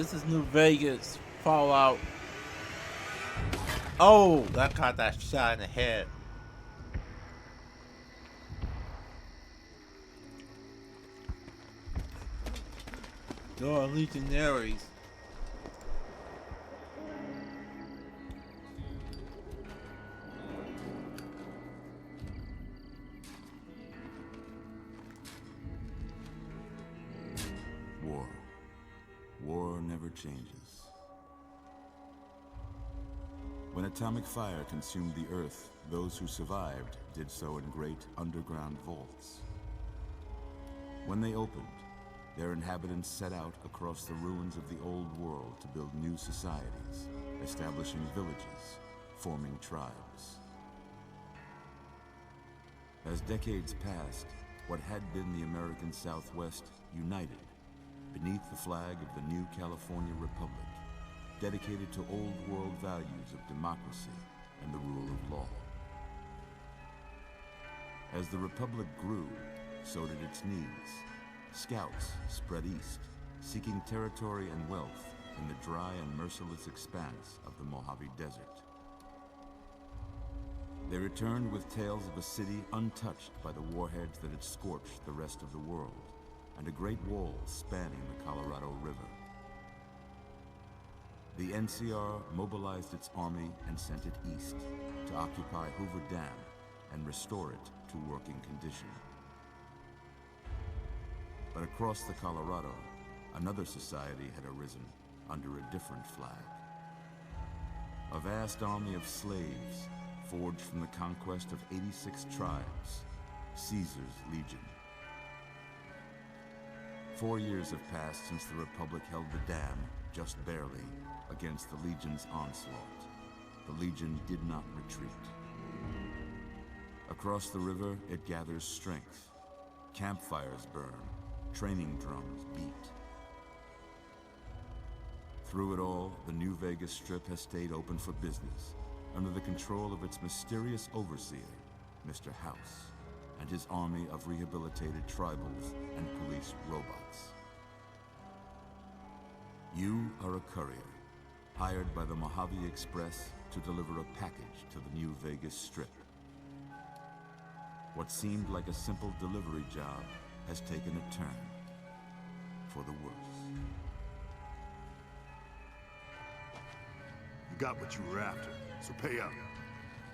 This is New Vegas. Fallout. Oh, that caught that shot in the head. There are legionaries. War. War never changes. When atomic fire consumed the Earth, those who survived did so in great underground vaults. When they opened, their inhabitants set out across the ruins of the old world to build new societies, establishing villages, forming tribes. As decades passed, what had been the American Southwest united beneath the flag of the new California Republic, dedicated to old world values of democracy and the rule of law. As the Republic grew, so did its needs. Scouts spread east, seeking territory and wealth in the dry and merciless expanse of the Mojave Desert. They returned with tales of a city untouched by the warheads that had scorched the rest of the world, and a great wall spanning the Colorado River. The NCR mobilized its army and sent it east to occupy Hoover Dam and restore it to working condition. But across the Colorado, another society had arisen under a different flag. A vast army of slaves forged from the conquest of 86 tribes, Caesar's Legion. 4 years have passed since the Republic held the dam, just barely, against the Legion's onslaught. The Legion did not retreat. Across the river, it gathers strength. Campfires burn, training drums beat. Through it all, the New Vegas Strip has stayed open for business, under the control of its mysterious overseer, Mr. House, and his army of rehabilitated tribals and police robots. You are a courier, hired by the Mojave Express to deliver a package to the New Vegas Strip. What seemed like a simple delivery job has taken a turn for the worse. You got what you were after, so pay up.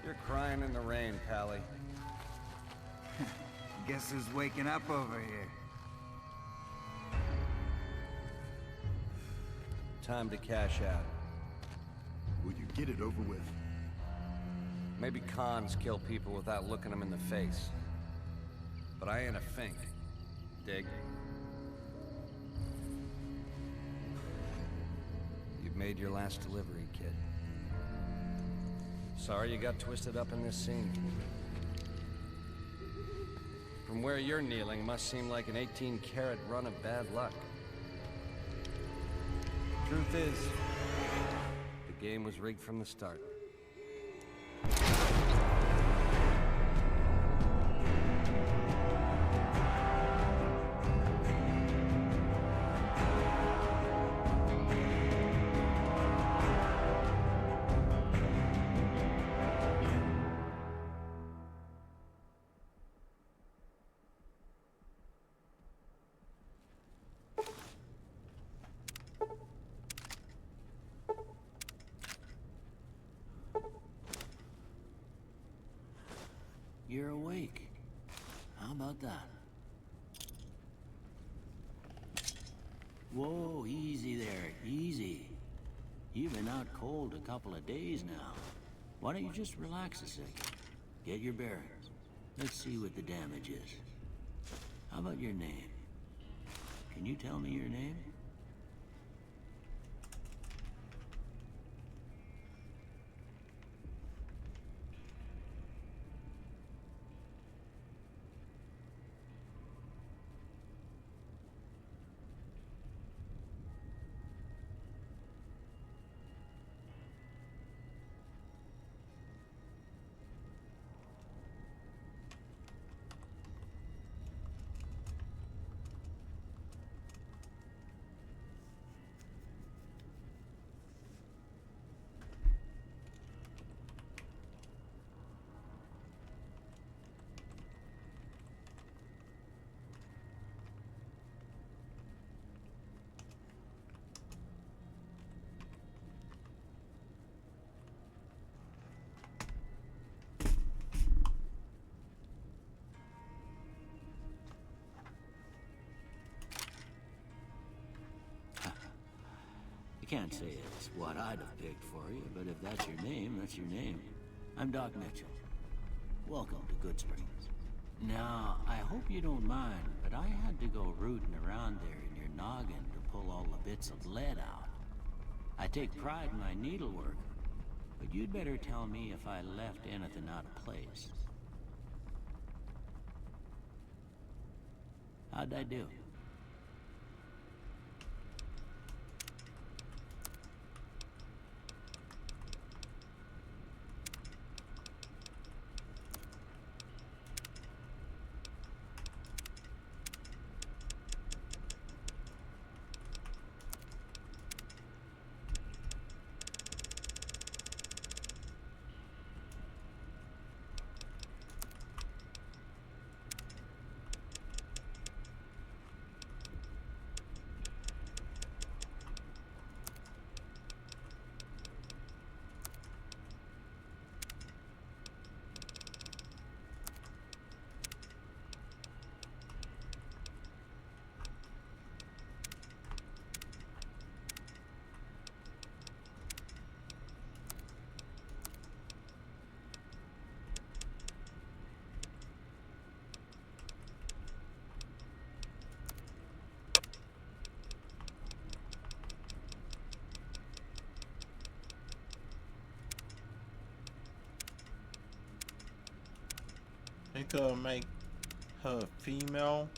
You're crying in the rain, Pally. Guess who's waking up over here? Time to cash out. Will you get it over with? Maybe cons kill people without looking them in the face. But I ain't a fink. Dig? You've made your last delivery, kid. Sorry you got twisted up in this scene. From where you're kneeling must seem like an 18-carat run of bad luck. Truth is, the game was rigged from the start. You're awake. How about that? Whoa, easy there, easy. You've been out cold a couple of days now. Why don't you just relax a second? Get your bearings. Let's see what the damage is. How about your name? Can you tell me your name? can't say it's what I'd have picked for you, but if that's your name, that's your name. I'm Doc Mitchell. Welcome to Good Springs. Now, I hope you don't mind, but I had to go rooting around there in your noggin to pull all the bits of lead out. I take pride in my needlework, but you'd better tell me if I left anything out of place. How'd I do? They could make her female.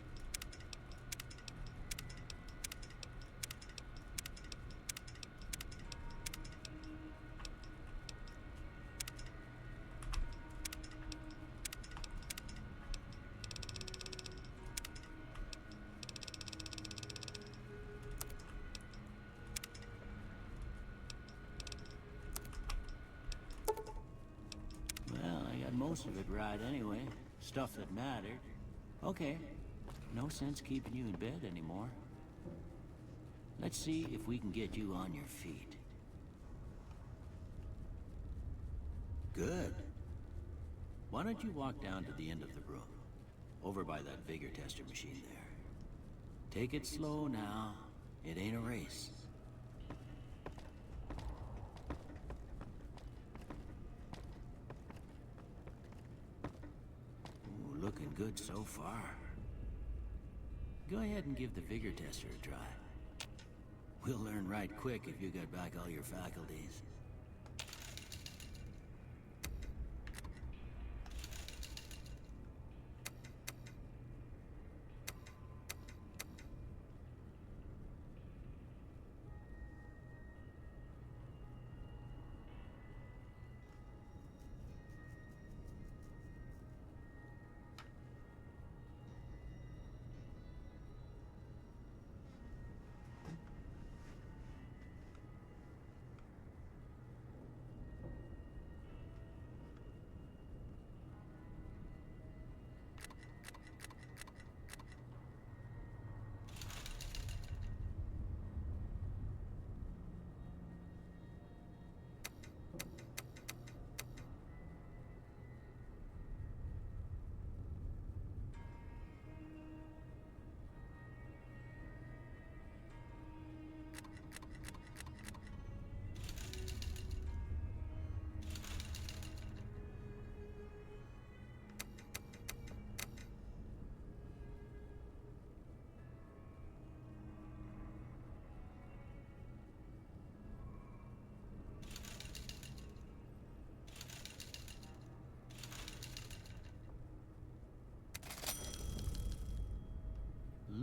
Well, I got most of it right anyway. Stuff that mattered. Okay. No sense keeping you in bed anymore. Let's see if we can get you on your feet. Good. Why don't you walk down to the end of the room? Over by that vigor tester machine there. Take it slow now. It ain't a race. Looking good so far. Go ahead and give the vigor tester a try. We'll learn right quick if you got back all your faculties.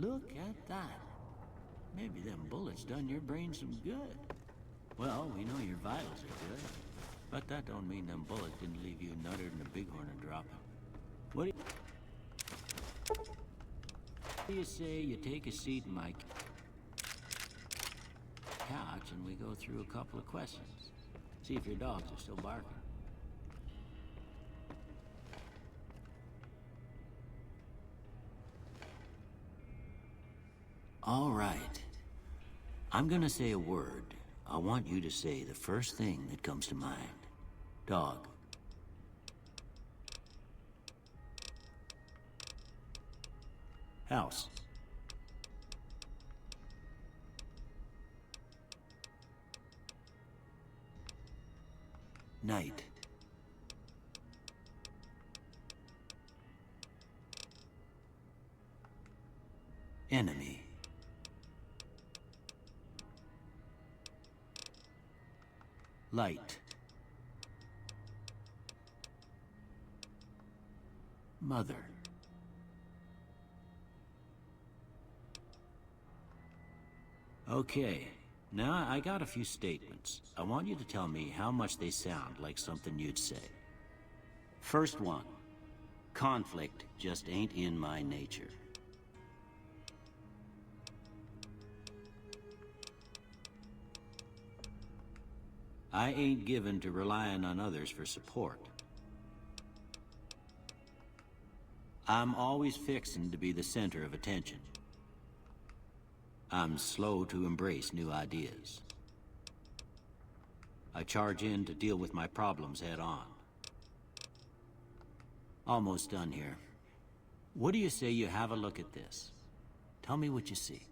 Look at that. Maybe them bullets done your brain some good. Well, we know your vitals are good. But that don't mean them bullets didn't leave you nuttered and a bighorn a dropping. What do you say you take a seat in my couch and we go through a couple of questions? See if your dogs are still barking. All right. I'm gonna say a word. I want you to say the first thing that comes to mind. Dog. House. Night. Enemy. Light. Mother. Okay, now I got a few statements. I want you to tell me how much they sound like something you'd say. First one. Conflict just ain't in my nature. I ain't given to relying on others for support. I'm always fixin' to be the center of attention. I'm slow to embrace new ideas. I charge in to deal with my problems head on. Almost done here. What do you say you have a look at this? Tell me what you see.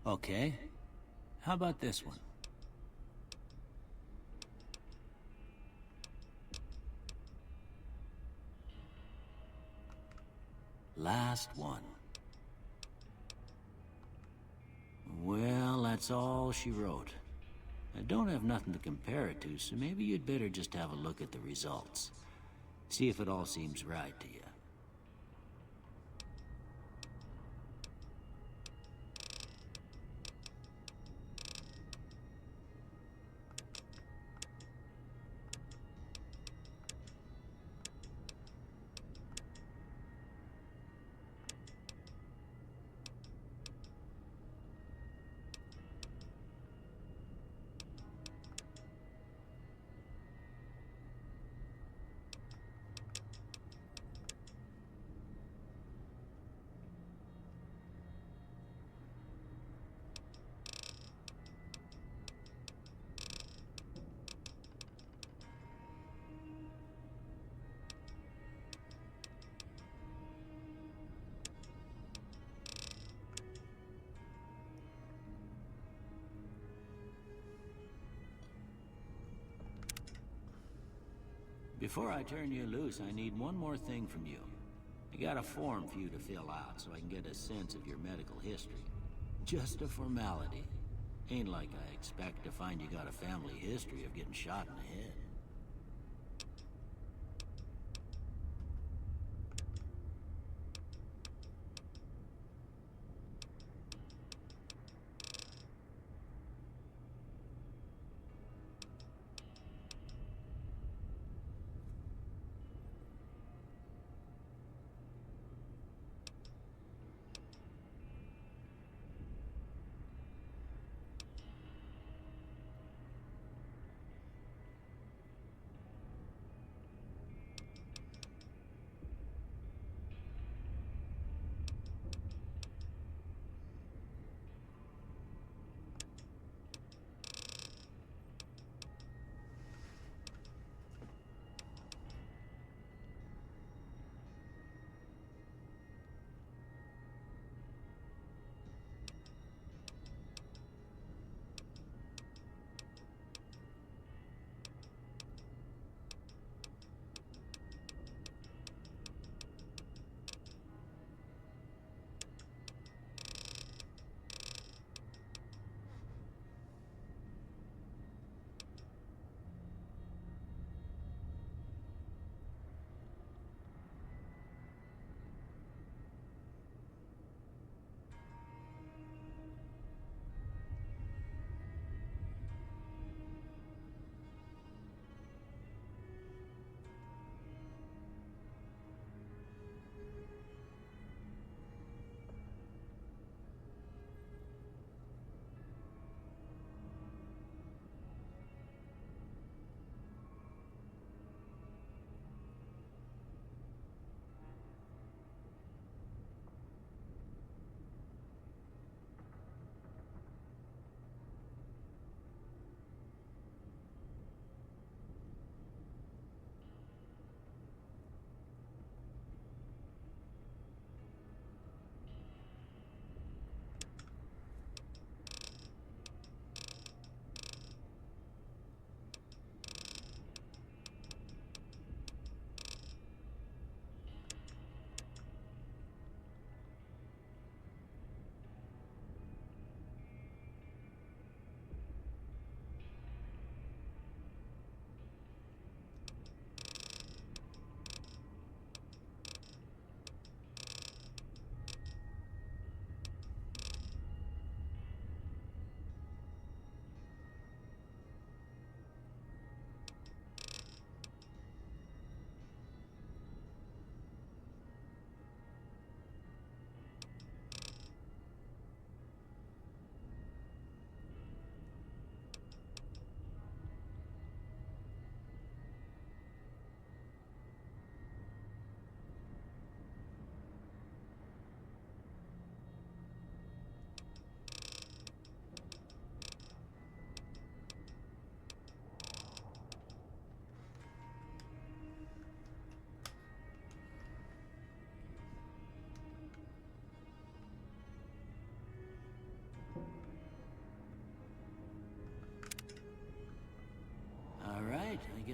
Okay. How about this one? Last one. Well, that's all she wrote. I don't have nothing to compare it to, so maybe you'd better just have a look at the results. See if it all seems right to you. Before I turn you loose, I need one more thing from you. I got a form for you to fill out so I can get a sense of your medical history. Just a formality. Ain't like I expect to find you got a family history of getting shot in the head.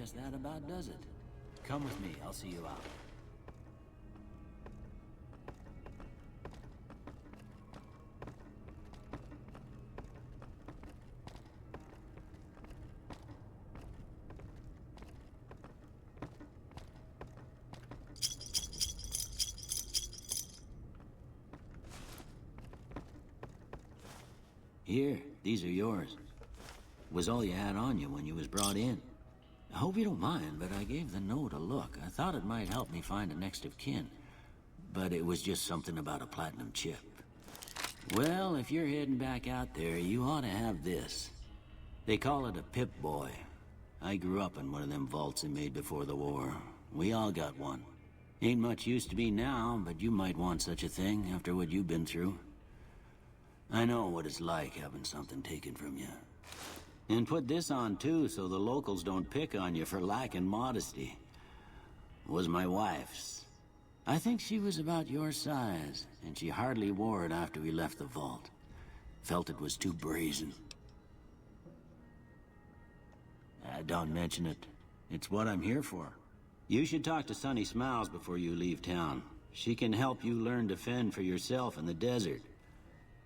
guess that about does it. Come with me, I'll see you out. Here, these are yours. Was all you had on you when you was brought in. I hope you don't mind, but I gave the note a look. I thought it might help me find a next of kin. But it was just something about a platinum chip. Well, if you're heading back out there, you ought to have this. They call it a Pip-Boy. I grew up in one of them vaults they made before the war. We all got one. Ain't much use to me now, but you might want such a thing after what you've been through. I know what it's like having something taken from you. And put this on too, so the locals don't pick on you for lacking modesty. Was my wife's. I think she was about your size, and she hardly wore it after we left the vault. Felt it was too brazen. Don't mention it. It's what I'm here for. You should talk to Sunny Smiles before you leave town. She can help you learn to fend for yourself in the desert.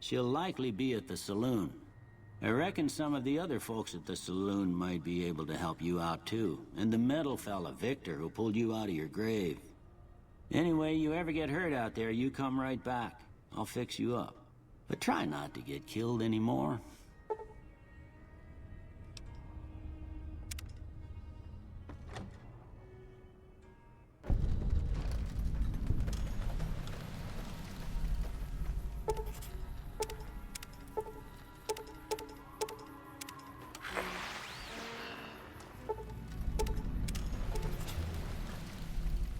She'll likely be at the saloon. I reckon some of the other folks at the saloon might be able to help you out too. And the metal fella, Victor, who pulled you out of your grave. Anyway, you ever get hurt out there, you come right back. I'll fix you up. But try not to get killed anymore.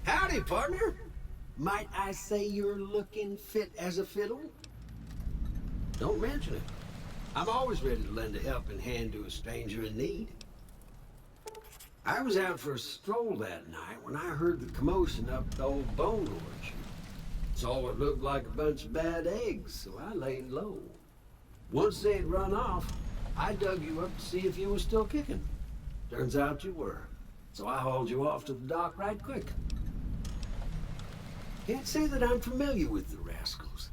Howdy, partner. Might I say you're looking fit as a fiddle? Don't mention it. I'm always ready to lend a helping hand to a stranger in need. I was out for a stroll that night when I heard the commotion up the old bone orchard. Saw what looked like a bunch of bad eggs, so I laid low. Once they had run off, I dug you up to see if you were still kicking. Turns out you were, so I hauled you off to the dock right quick. Can't say that I'm familiar with the rascals.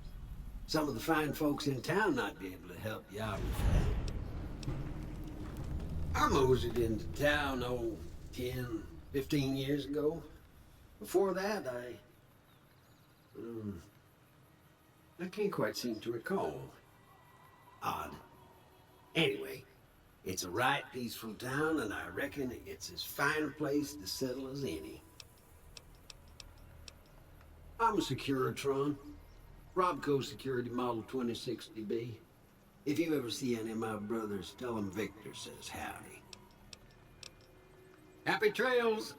Some of the fine folks in town might be able to help you out with that. I moseyed into town, 10, 15 years ago. Before that, I can't quite seem to recall. Odd. Anyway, it's a right peaceful town, and I reckon it's as fine a place to settle as any. I'm a Securitron. Robco Security Model 2060B. If you ever see any of my brothers, tell them Victor says howdy. Happy trails!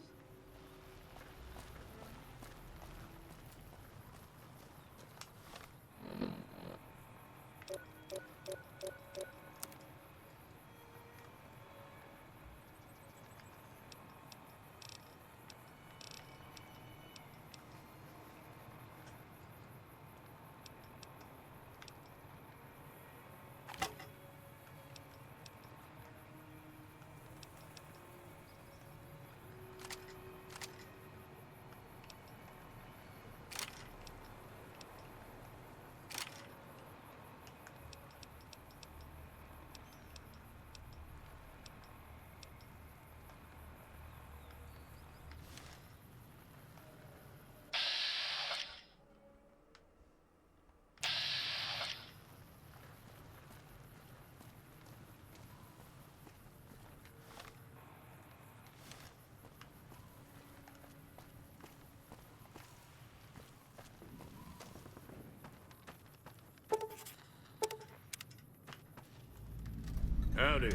Howdy.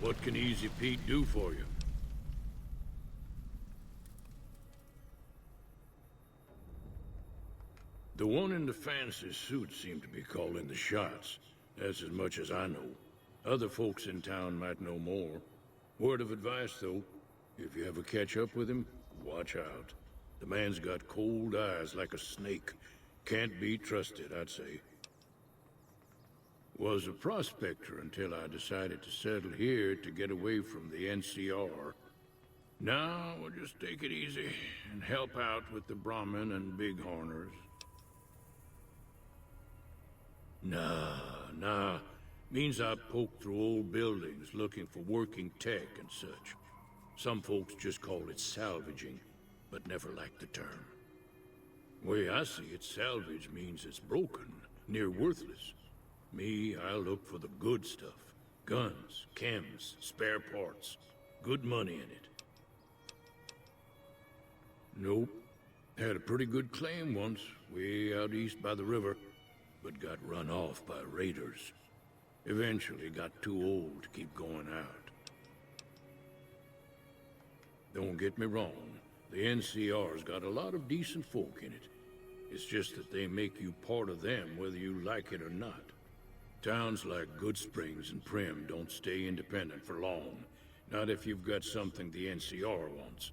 What can Easy Pete do for you? The one in the fancy suit seemed to be calling the shots. That's as much as I know. Other folks in town might know more. Word of advice, though. If you ever catch up with him, watch out. The man's got cold eyes like a snake. Can't be trusted, I'd say. Was a prospector until I decided to settle here to get away from the NCR. Now, we'll just take it easy and help out with the Brahmin and Bighorners. Nah. Means I poke through old buildings looking for working tech and such. Some folks just call it salvaging, but never liked the term. Way I see it, salvage means it's broken, near worthless. Me, I look for the good stuff. Guns, chems, spare parts. Good money in it. Nope. Had a pretty good claim once, way out east by the river, but got run off by raiders. Eventually got too old to keep going out. Don't get me wrong, the NCR's got a lot of decent folk in it. It's just that they make you part of them whether you like it or not. Towns like Good Springs and Prim don't stay independent for long, not if you've got something the NCR wants.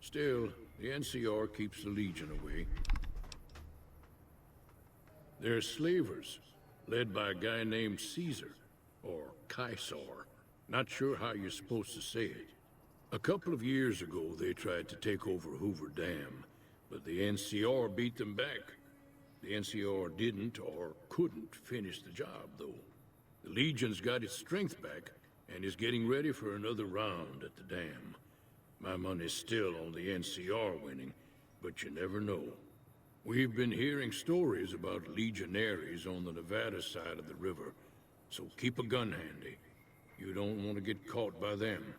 Still, the NCR keeps the Legion away. They're slavers, led by a guy named Caesar, or Caesar. Not sure how you're supposed to say it. A couple of years ago, they tried to take over Hoover Dam, but the NCR beat them back. The NCR didn't or couldn't finish the job, though. The Legion's got its strength back and is getting ready for another round at the dam. My money's still on the NCR winning, but you never know. We've been hearing stories about legionaries on the Nevada side of the river, so keep a gun handy. You don't want to get caught by them.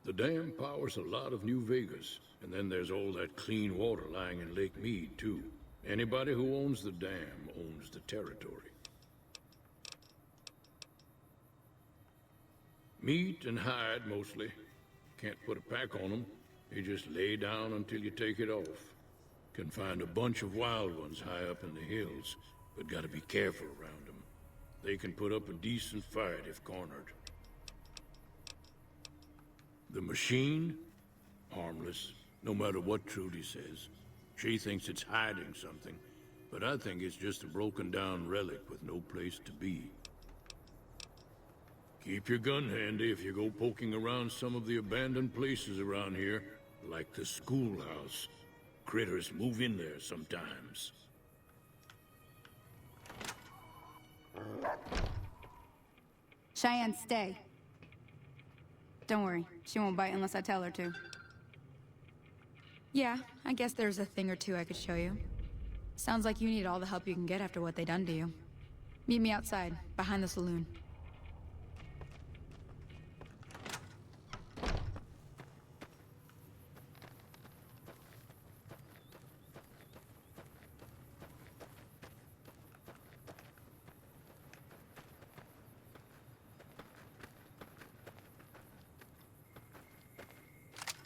The dam powers a lot of New Vegas, and then there's all that clean water lying in Lake Mead, too. Anybody who owns the dam owns the territory. Meat and hide, mostly. Can't put a pack on them. You just lay down until you take it off. Can find a bunch of wild ones high up in the hills, but gotta be careful around them. They can put up a decent fight if cornered. The machine? Harmless, no matter what Trudy says. She thinks it's hiding something, but I think it's just a broken down relic with no place to be. Keep your gun handy if you go poking around some of the abandoned places around here, like the schoolhouse. Critters move in there sometimes. Cheyenne, stay. Don't worry, she won't bite unless I tell her to. Yeah, I guess there's a thing or two I could show you. Sounds like you need all the help you can get after what they done to you. Meet me outside, behind the saloon.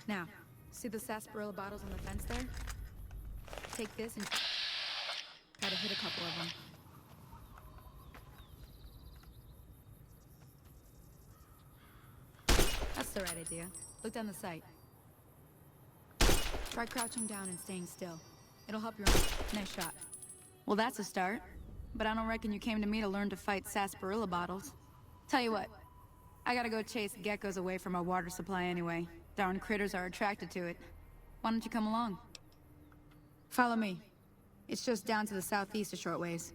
Now, see the sarsaparilla bottles on the fence there? Take this and try to hit a couple of them. That's the right idea. Look down the sight. Try crouching down and staying still. It'll help your own. Nice shot. Well, that's a start. But I don't reckon you came to me to learn to fight sarsaparilla bottles. Tell you what, I gotta go chase geckos away from our water supply anyway. Darn critters are attracted to it. Why don't you come along? Follow me. It's just down to the southeast a short ways.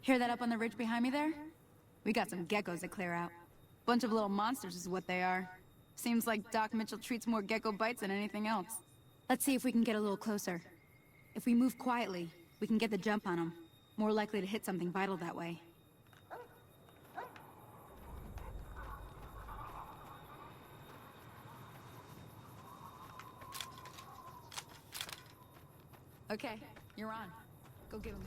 Hear that up on the ridge behind me there? We got some geckos to clear out. Bunch of little monsters is what they are. Seems like Doc Mitchell treats more gecko bites than anything else. Let's see if we can get a little closer. If we move quietly, we can get the jump on them. More likely to hit something vital that way. Okay, you're on. Go give him.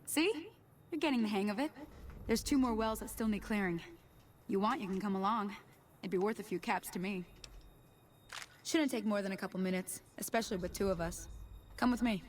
See? You're getting the hang of it. There's 2 more wells that still need clearing. You want, you can come along. It'd be worth a few caps to me. Shouldn't take more than a couple minutes, especially with 2 of us. Come with me.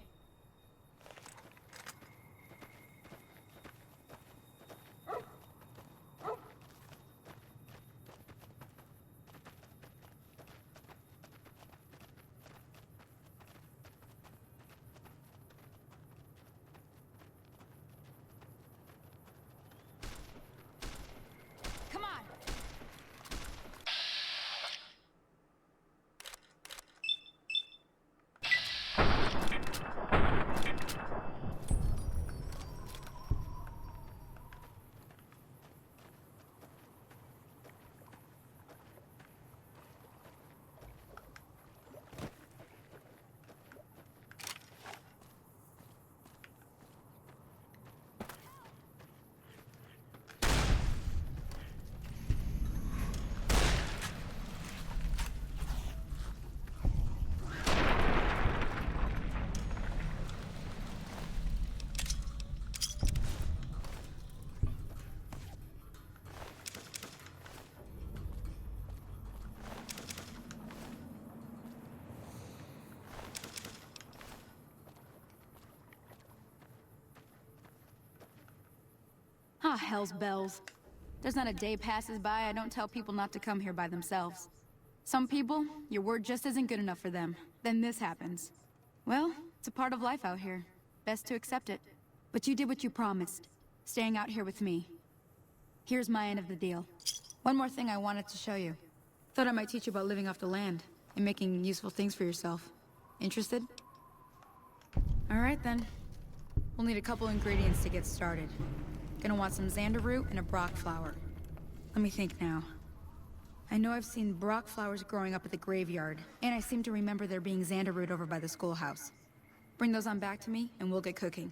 Ah, hell's bells. There's not a day passes by I don't tell people not to come here by themselves. Some people, your word just isn't good enough for them. Then this happens. Well, it's a part of life out here. Best to accept it. But you did what you promised, staying out here with me. Here's my end of the deal. One more thing I wanted to show you. Thought I might teach you about living off the land and making useful things for yourself. Interested? Alright then. We'll need a couple ingredients to get started. Gonna want some xander root and a brock flower. Let me think now. I know I've seen brock flowers growing up at the graveyard, and I seem to remember there being xander root over by the schoolhouse. Bring those on back to me, and we'll get cooking.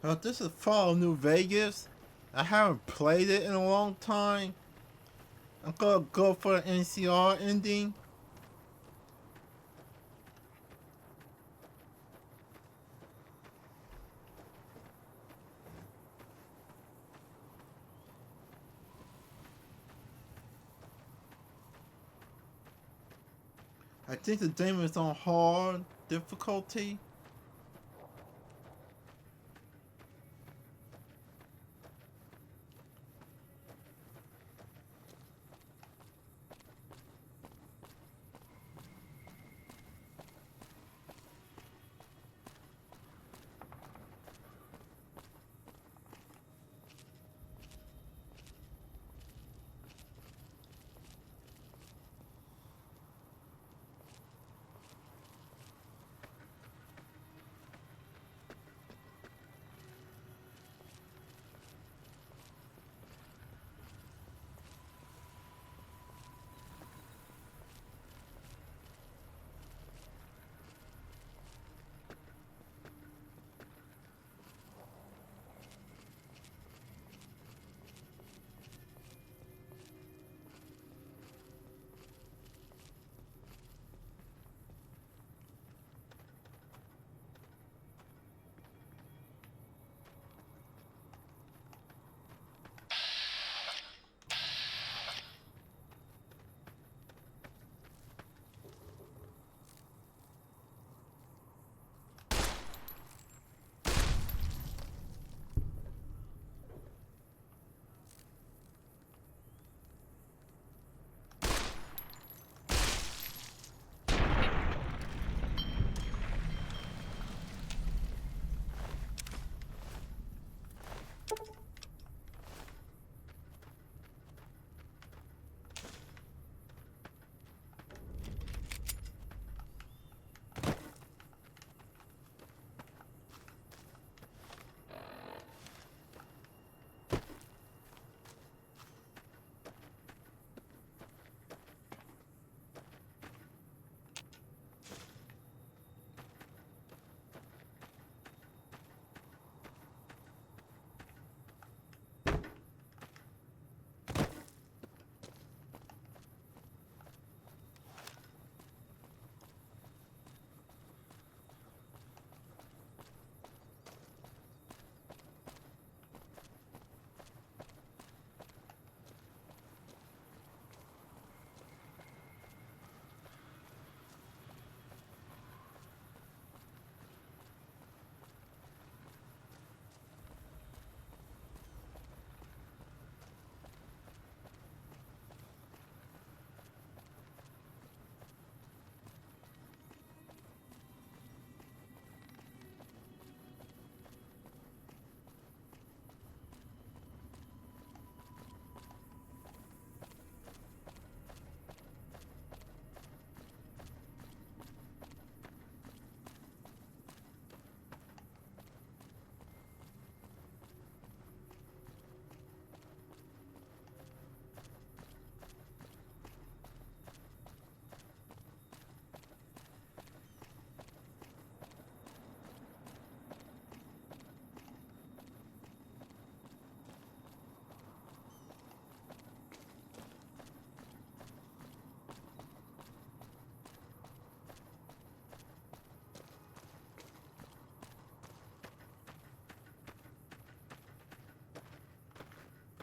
This is Fall New Vegas. I haven't played it in a long time. I'm gonna go for the NCR ending. I think the game is on hard difficulty.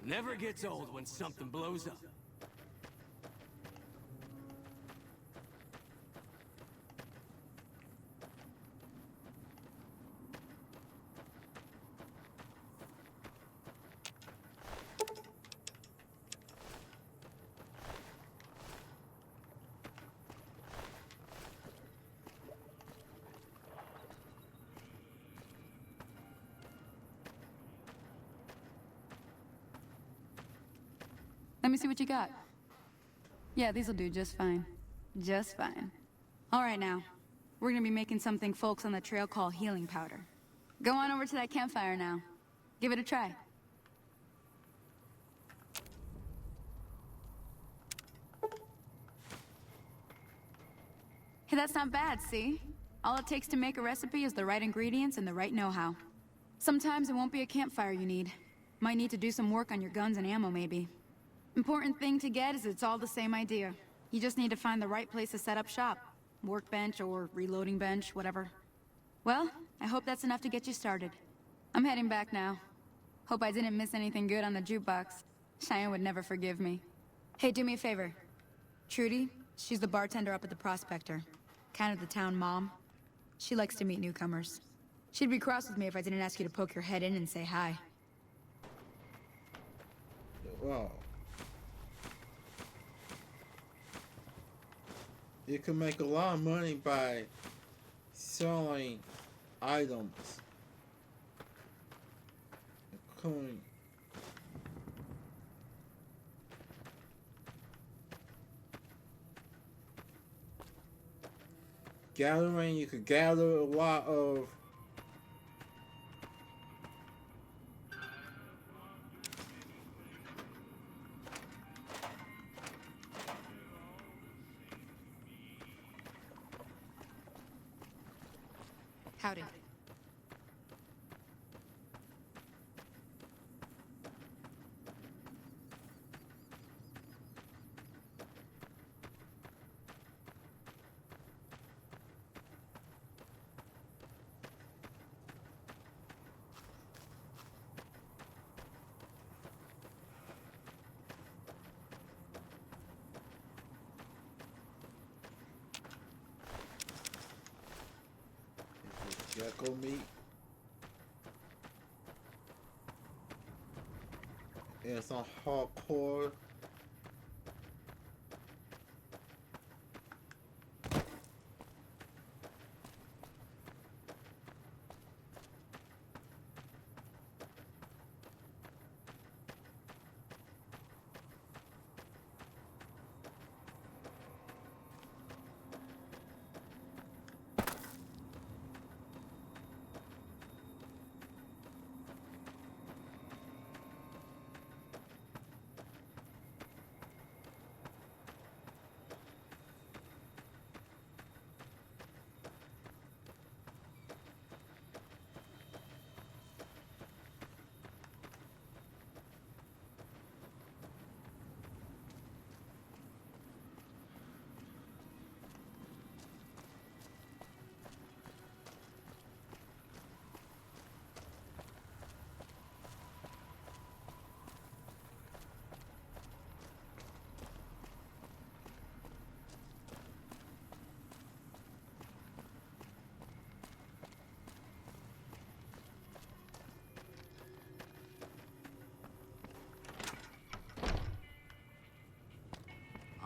Never gets old when something blows up. Let me see what you got. Yeah, these'll do just fine. Just fine. All right now, we're gonna be making something folks on the trail call healing powder. Go on over to that campfire now. Give it a try. Hey, that's not bad, see? All it takes to make a recipe is the right ingredients and the right know-how. Sometimes it won't be a campfire you need. Might need to do some work on your guns and ammo, maybe. Important thing to get is it's all the same idea. You just need to find the right place to set up shop. Workbench or reloading bench, whatever. Well, I hope that's enough to get you started. I'm heading back now. Hope I didn't miss anything good on the jukebox. Cheyenne would never forgive me. Hey, do me a favor. Trudy, she's the bartender up at the Prospector. Kind of the town mom. She likes to meet newcomers. She'd be cross with me if I didn't ask you to poke your head in and say hi. Wow. You can make a lot of money by selling items. Including gathering, you could gather a lot of Howdy. gecko meat. And some hardcore.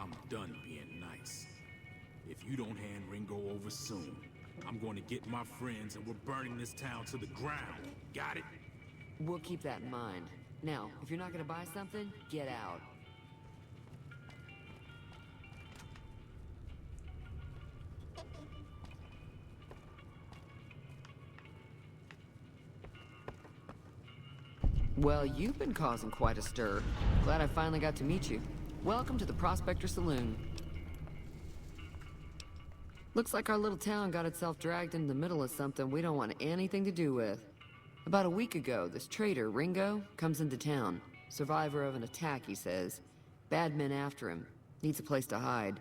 I'm done being nice. If you don't hand Ringo over soon, I'm going to get my friends and we're burning this town to the ground. Got it? We'll keep that in mind. Now, if you're not gonna buy something, get out. Well, you've been causing quite a stir. Glad I finally got to meet you. Welcome to the Prospector Saloon. Looks like our little town got itself dragged into the middle of something we don't want anything to do with. About a week ago, this traitor, Ringo, comes into town. Survivor of an attack, he says. Bad men after him. Needs a place to hide.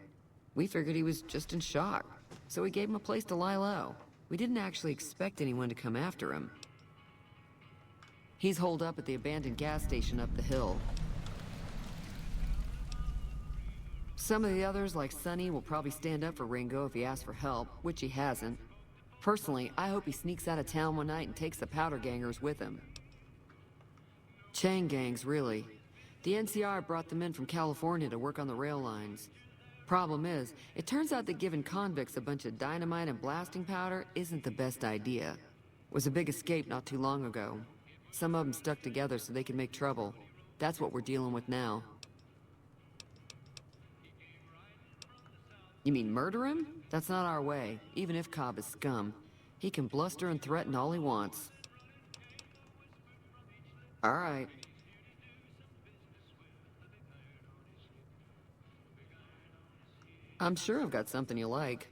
We figured he was just in shock, so we gave him a place to lie low. We didn't actually expect anyone to come after him. He's holed up at the abandoned gas station up the hill. Some of the others, like Sonny, will probably stand up for Ringo if he asks for help, which he hasn't. Personally, I hope he sneaks out of town one night and takes the powder gangers with him. Chain gangs, really. The NCR brought them in from California to work on the rail lines. Problem is, it turns out that giving convicts a bunch of dynamite and blasting powder isn't the best idea. It was a big escape not too long ago. Some of them stuck together so they could make trouble. That's what we're dealing with now. You mean murder him? That's not our way, even if Cobb is scum. He can bluster and threaten all he wants. All right. I'm sure I've got something you like.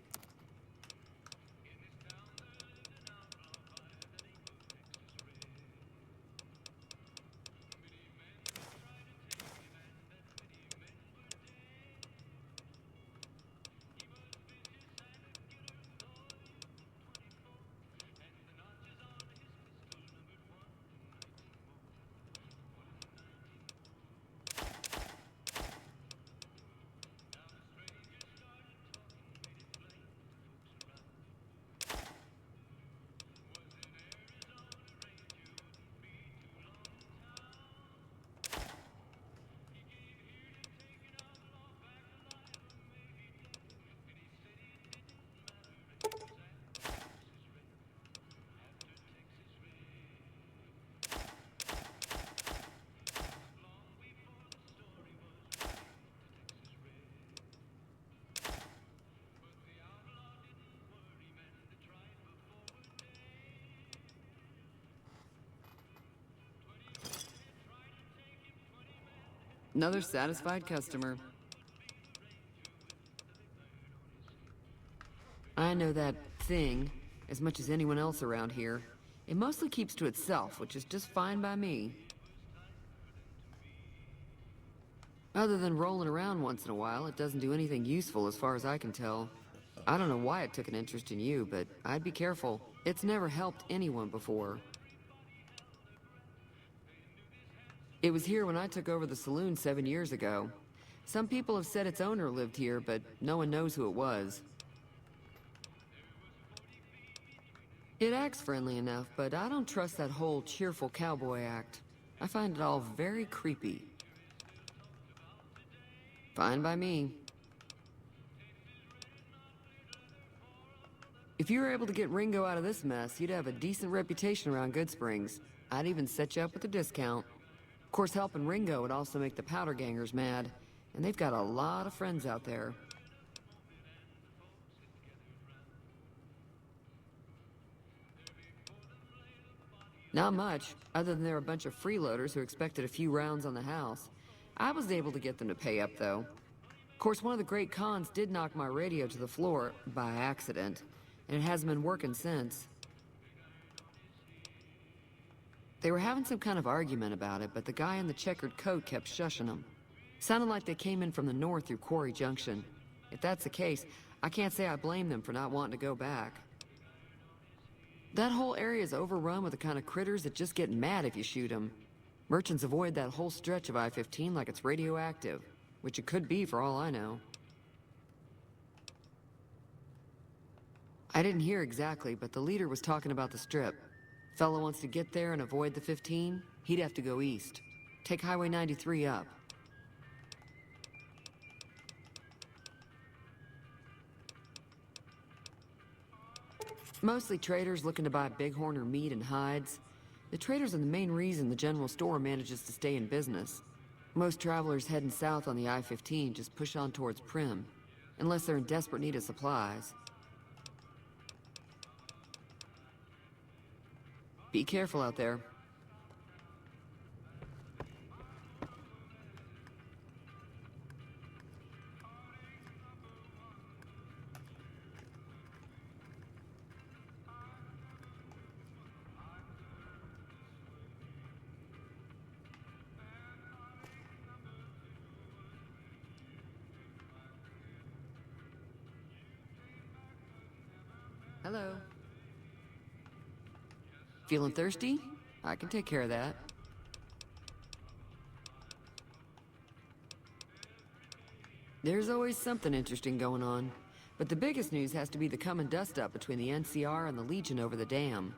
Another satisfied customer. I know that thing as much as anyone else around here. It mostly keeps to itself, which is just fine by me. Other than rolling around once in a while, it doesn't do anything useful as far as I can tell. I don't know why it took an interest in you, but I'd be careful. It's never helped anyone before. It was here when I took over the saloon 7 years ago. Some people have said its owner lived here, but no one knows who it was. It acts friendly enough, but I don't trust that whole cheerful cowboy act. I find it all very creepy. Fine by me. If you were able to get Ringo out of this mess, you'd have a decent reputation around Goodsprings. I'd even set you up with a discount. Of course, helping Ringo would also make the powder gangers mad, and they've got a lot of friends out there. Not much, other than they're a bunch of freeloaders who expected a few rounds on the house. I was able to get them to pay up, though. Of course, one of the great cons did knock my radio to the floor, by accident, and it hasn't been working since. They were having some kind of argument about it, but the guy in the checkered coat kept shushing them. Sounded like they came in from the north through Quarry Junction. If that's the case, I can't say I blame them for not wanting to go back. That whole area is overrun with the kind of critters that just get mad if you shoot them. Merchants avoid that whole stretch of I-15 like it's radioactive, which it could be for all I know. I didn't hear exactly, but the leader was talking about the strip. Fellow wants to get there and avoid the 15, he'd have to go east. Take Highway 93 up. Mostly traders looking to buy bighorn or meat and hides. The traders are the main reason the general store manages to stay in business. Most travelers heading south on the I-15 just push on towards Prim, unless they're in desperate need of supplies. Be careful out there. Hello. Feeling thirsty? I can take care of that. There's always something interesting going on, but the biggest news has to be the come and dust up between the NCR and the Legion over the dam.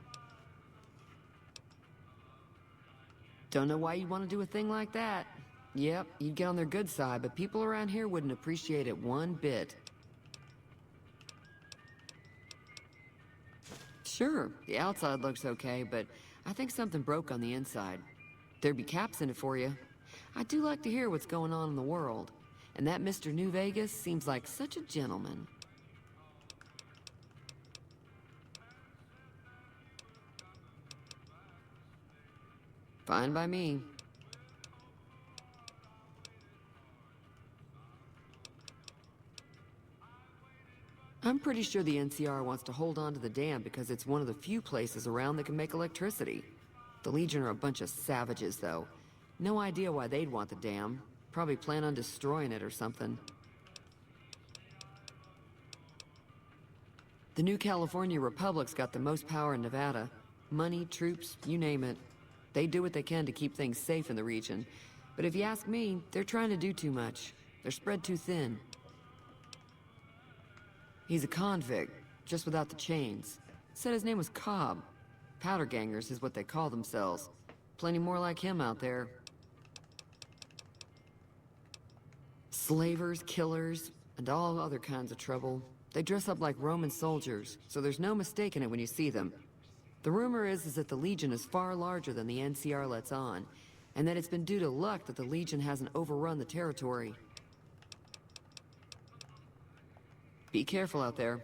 Don't know why you'd want to do a thing like that. Yep, you'd get on their good side, but people around here wouldn't appreciate it one bit. Sure, the outside looks okay, but I think something broke on the inside. There'd be caps in it for you. I do like to hear what's going on in the world, and that Mr. New Vegas seems like such a gentleman. Fine by me. I'm pretty sure the NCR wants to hold on to the dam because it's one of the few places around that can make electricity. The Legion are a bunch of savages, though. No idea why they'd want the dam. Probably plan on destroying it or something. The New California Republic's got the most power in Nevada. Money, troops, you name it. They do what they can to keep things safe in the region. But if you ask me, they're trying to do too much. They're spread too thin. He's a convict, just without the chains. Said his name was Cobb. Powder gangers is what they call themselves. Plenty more like him out there. Slavers, killers, and all other kinds of trouble. They dress up like Roman soldiers, so there's no mistaking it when you see them. The rumor is that the Legion is far larger than the NCR lets on, and that it's been due to luck that the Legion hasn't overrun the territory. Be careful out there.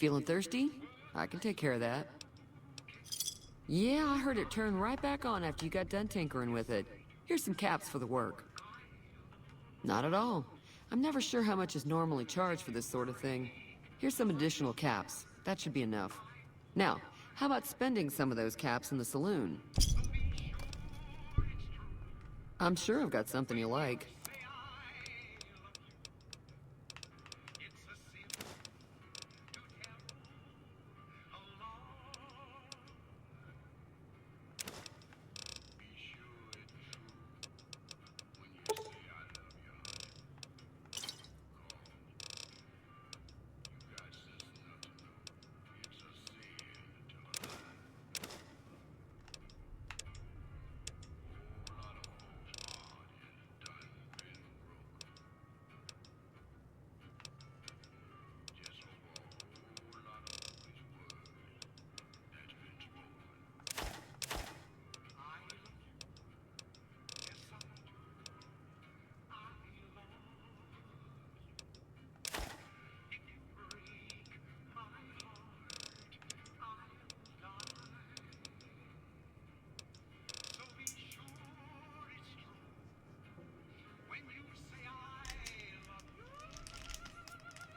Feeling thirsty? I can take care of that. Yeah, I heard it turn right back on after you got done tinkering with it. Here's some caps for the work. Not at all. I'm never sure how much is normally charged for this sort of thing. Here's some additional caps. That should be enough. Now, how about spending some of those caps in the saloon? I'm sure I've got something you like.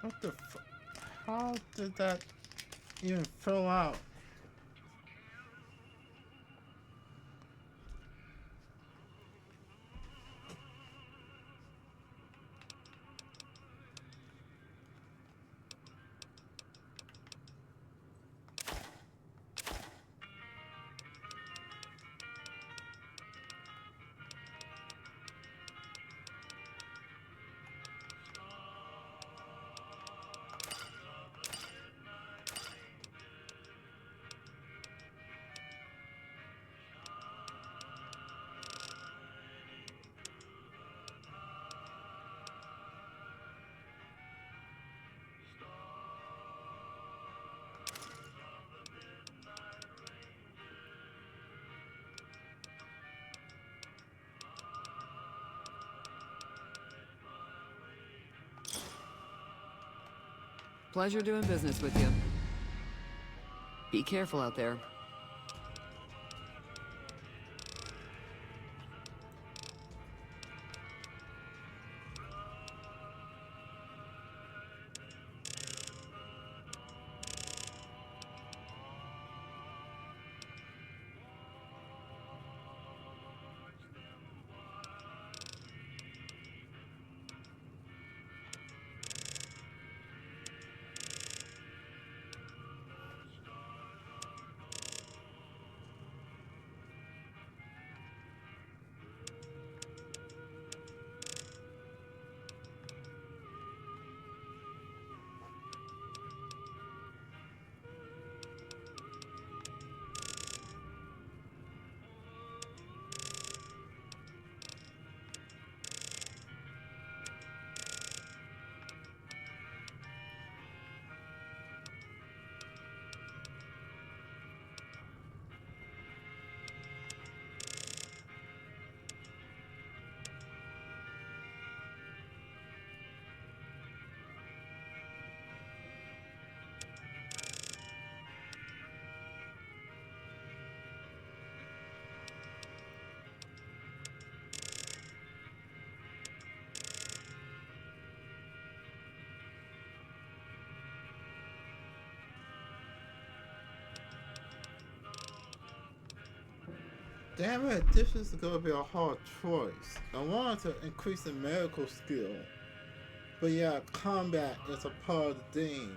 What the f- How did that even fill out? Pleasure doing business with you. Be careful out there. Damn it, this is gonna be a hard choice. I wanted to increase the medical skill, but yeah, combat is a part of the thing.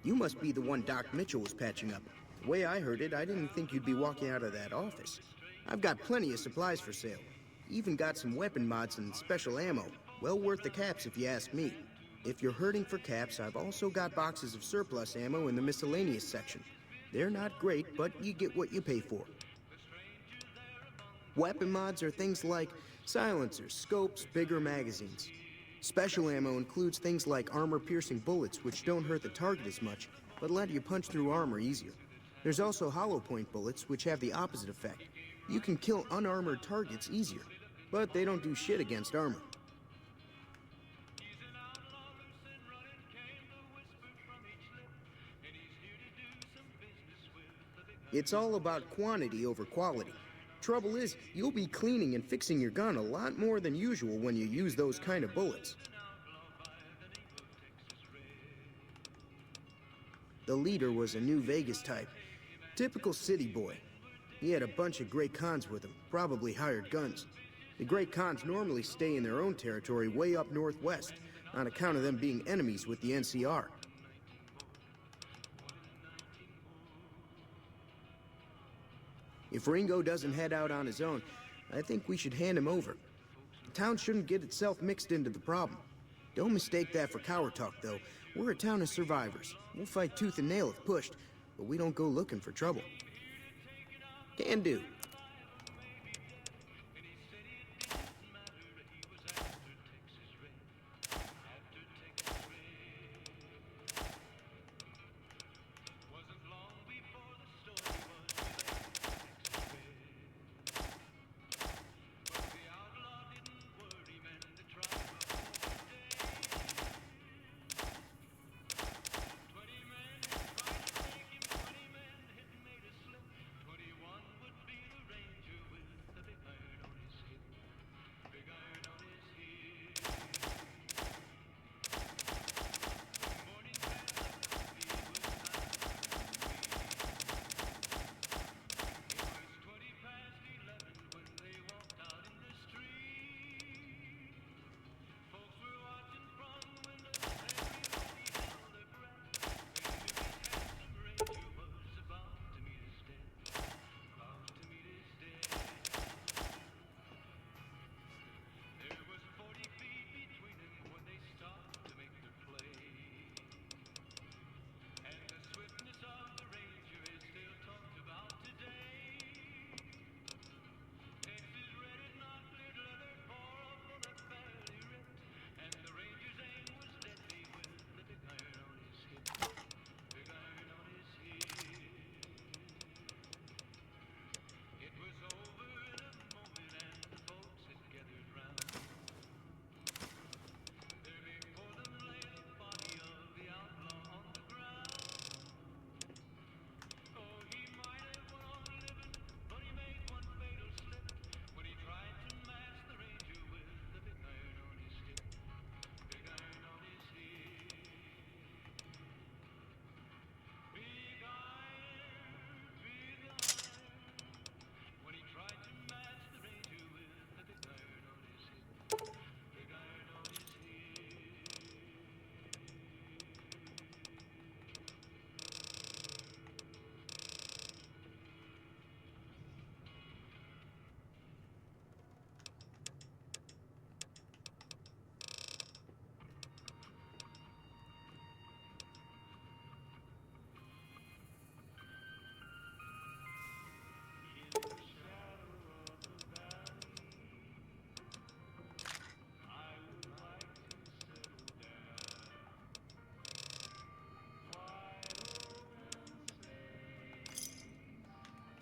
You must be the one Doc Mitchell was patching up. The way I heard it, I didn't think you'd be walking out of that office. I've got plenty of supplies for sale. Even got some weapon mods and special ammo. Well worth the caps if you ask me. If you're hurting for caps, I've also got boxes of surplus ammo in the miscellaneous section. They're not great, but you get what you pay for. Weapon mods are things like silencers, scopes, bigger magazines. Special ammo includes things like armor-piercing bullets, which don't hurt the target as much, but let you punch through armor easier. There's also hollow point bullets, which have the opposite effect. You can kill unarmored targets easier, but they don't do shit against armor. It's all about quantity over quality. Trouble is, you'll be cleaning and fixing your gun a lot more than usual when you use those kind of bullets. The leader was a new Vegas type. Typical city boy. He had a bunch of Great Khans with him, probably hired guns. The Great Khans normally stay in their own territory way up northwest, on account of them being enemies with the NCR. If Ringo doesn't head out on his own, I think we should hand him over. The town shouldn't get itself mixed into the problem. Don't mistake that for coward talk, though. We're a town of survivors. We'll fight tooth and nail if pushed, but we don't go looking for trouble. Can do.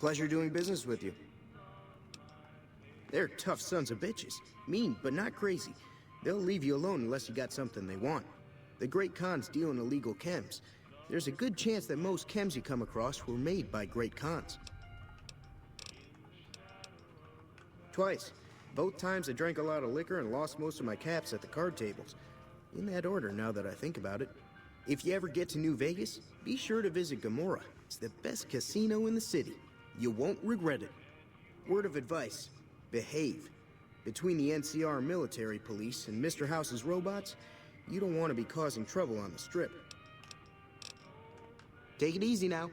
Pleasure doing business with you. They're tough sons of bitches. Mean, but not crazy. They'll leave you alone unless you got something they want. The Great Khans deal in illegal chems. There's a good chance that most chems you come across were made by Great Khans. Twice. Both times I drank a lot of liquor and lost most of my caps at the card tables. In that order, now that I think about it. If you ever get to New Vegas, be sure to visit Gomorrah. It's the best casino in the city. You won't regret it. Word of advice, behave. Between the NCR military police and Mr. House's robots, you don't want to be causing trouble on the strip. Take it easy now.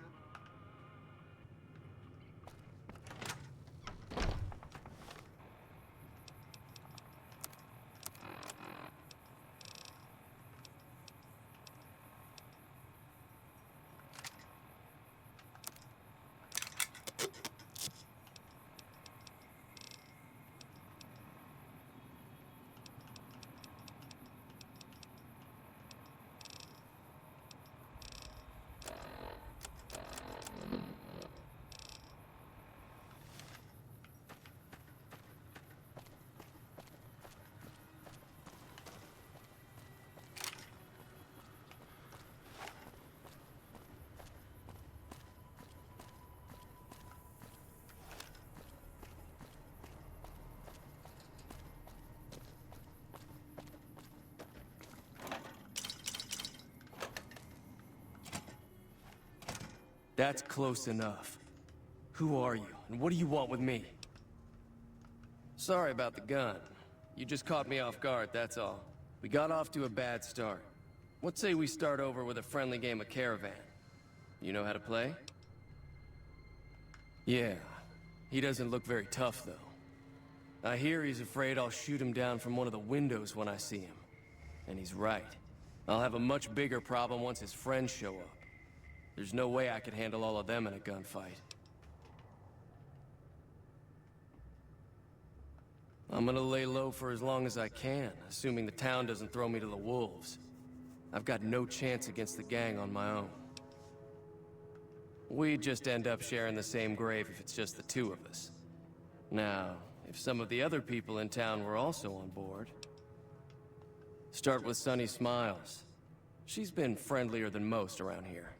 That's close enough. Who are you, and what do you want with me? Sorry about the gun. You just caught me off guard, that's all. We got off to a bad start. What say we start over with a friendly game of Caravan? You know how to play? Yeah. He doesn't look very tough, though. I hear he's afraid I'll shoot him down from one of the windows when I see him. And he's right. I'll have a much bigger problem once his friends show up. There's no way I could handle all of them in a gunfight. I'm gonna lay low for as long as I can, assuming the town doesn't throw me to the wolves. I've got no chance against the gang on my own. We'd just end up sharing the same grave if it's just the two of us. Now, if some of the other people in town were also on board... Start with Sunny Smiles. She's been friendlier than most around here.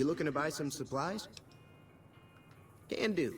You looking to buy some supplies? Can do.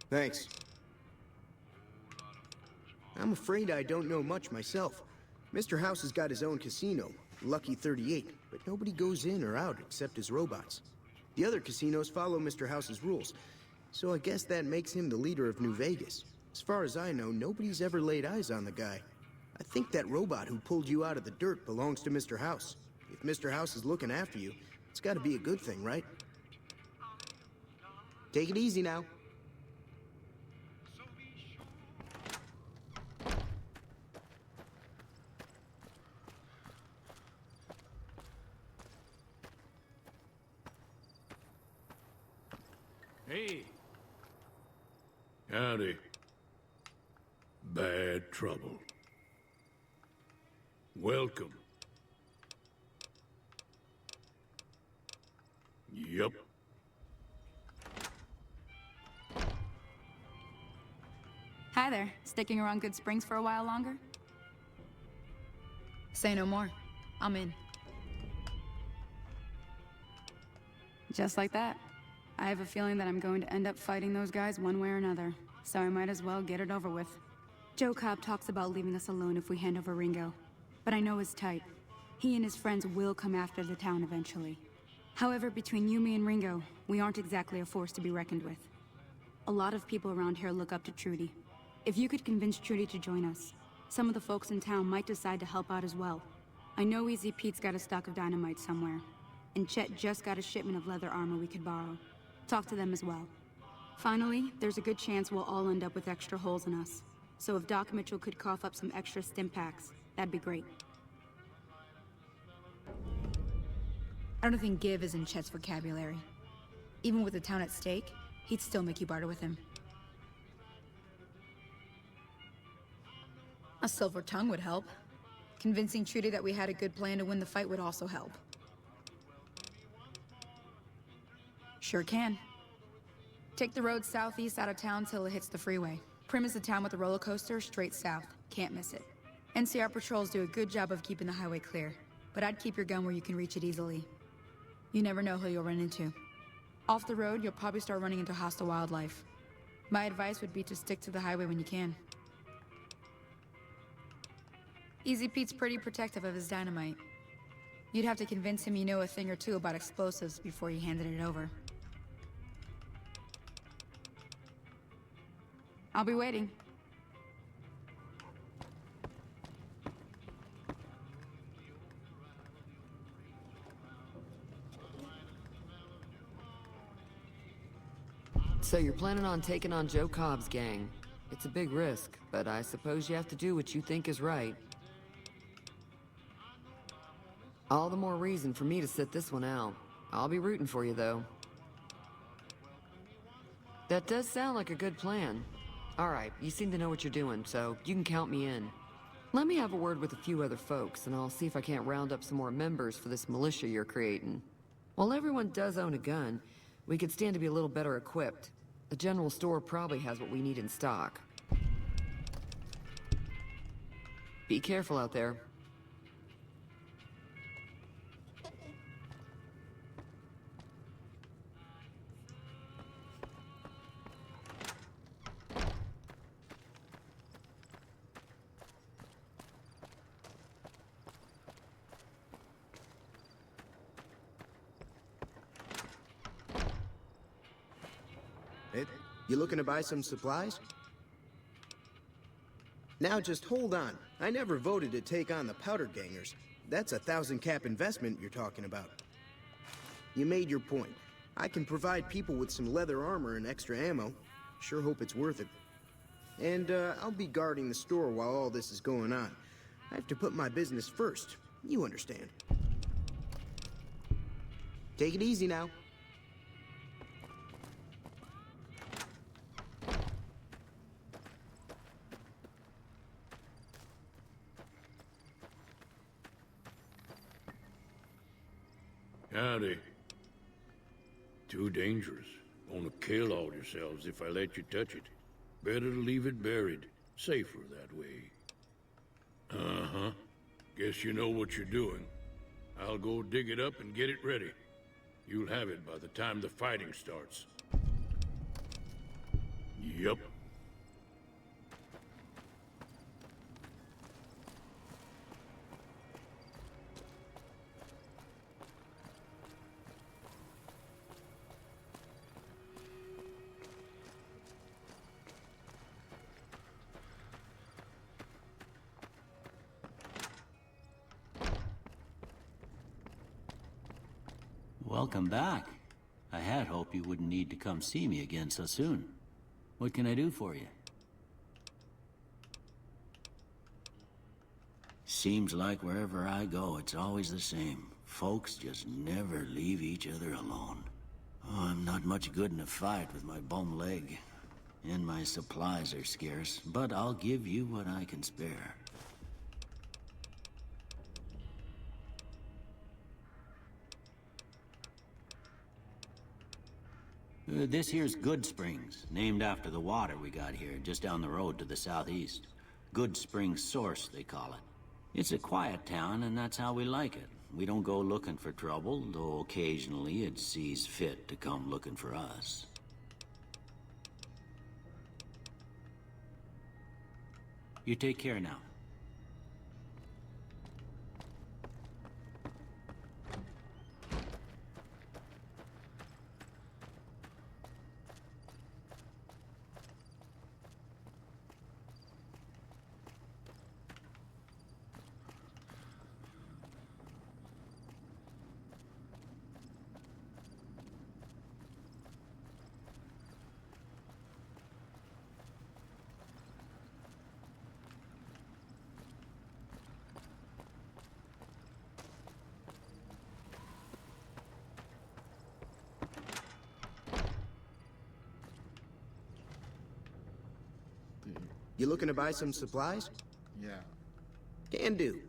Thanks. I'm afraid I don't know much myself. Mr. House has got his own casino, Lucky 38, but nobody goes in or out except his robots. The other casinos follow Mr. House's rules, so I guess that makes him the leader of New Vegas. As far as I know, nobody's ever laid eyes on the guy. I think that robot who pulled you out of the dirt belongs to Mr. House. If Mr. House is looking after you, it's gotta be a good thing, right? Take it easy now. Hey. Howdy. Bad trouble. Welcome. Yup. Hi there. Sticking around Good Springs for a while longer? Say no more. I'm in. Just like that. I have a feeling that I'm going to end up fighting those guys one way or another, so I might as well get it over with. Joe Cobb talks about leaving us alone if we hand over Ringo, but I know his type. He and his friends will come after the town eventually. However, between you, me, and Ringo, we aren't exactly a force to be reckoned with. A lot of people around here look up to Trudy. If you could convince Trudy to join us, some of the folks in town might decide to help out as well. I know Easy Pete's got a stock of dynamite somewhere, and Chet just got a shipment of leather armor we could borrow. Talk to them as well. Finally, there's a good chance we'll all end up with extra holes in us. So if Doc Mitchell could cough up some extra stim packs, that'd be great. I don't think give is in Chet's vocabulary. Even with the town at stake, he'd still make you barter with him. A silver tongue would help. Convincing Trudy that we had a good plan to win the fight would also help. Sure can. Take the road southeast out of town till it hits the freeway. Premise the town with a roller coaster straight south. Can't miss it. NCR patrols do a good job of keeping the highway clear, but I'd keep your gun where you can reach it easily. You never know who you'll run into. Off the road, you'll probably start running into hostile wildlife. My advice would be to stick to the highway when you can. Easy Pete's pretty protective of his dynamite. You'd have to convince him you know a thing or two about explosives before you handed it over. I'll be waiting. So you're planning on taking on Joe Cobb's gang. It's a big risk, but I suppose you have to do what you think is right. All the more reason for me to sit this one out. I'll be rooting for you, though. That does sound like a good plan. All right, you seem to know what you're doing, so you can count me in. Let me have a word with a few other folks, and I'll see if I can't round up some more members for this militia you're creating. While everyone does own a gun, we could stand to be a little better equipped. The general store probably has what we need in stock. Be careful out there. You looking to buy some supplies? Now just hold on. I never voted to take on the powder gangers. That's a 1,000-cap investment you're talking about. You made your point. I can provide people with some leather armor and extra ammo. Sure hope it's worth it. And I'll be guarding the store while all this is going on. I have to put my business first. You understand. Take it easy now. Howdy. Too dangerous. Gonna kill all yourselves if I let you touch it. Better to leave it buried. Safer that way. Uh-huh. Guess you know what you're doing. I'll go dig it up and get it ready. You'll have it by the time the fighting starts. Yup. Welcome back. I had hoped you wouldn't need to come see me again so soon. What can I do for you? Seems like wherever I go, it's always the same. Folks just never leave each other alone. Oh, I'm not much good in a fight with my bum leg. And my supplies are scarce, but I'll give you what I can spare. This here's Good Springs, named after the water we got here, just down the road to the southeast. Good Springs Source, they call it. It's a quiet town, and that's how we like it. We don't go looking for trouble, though occasionally it sees fit to come looking for us. You take care now. You looking to buy some supplies? Yeah. Can do.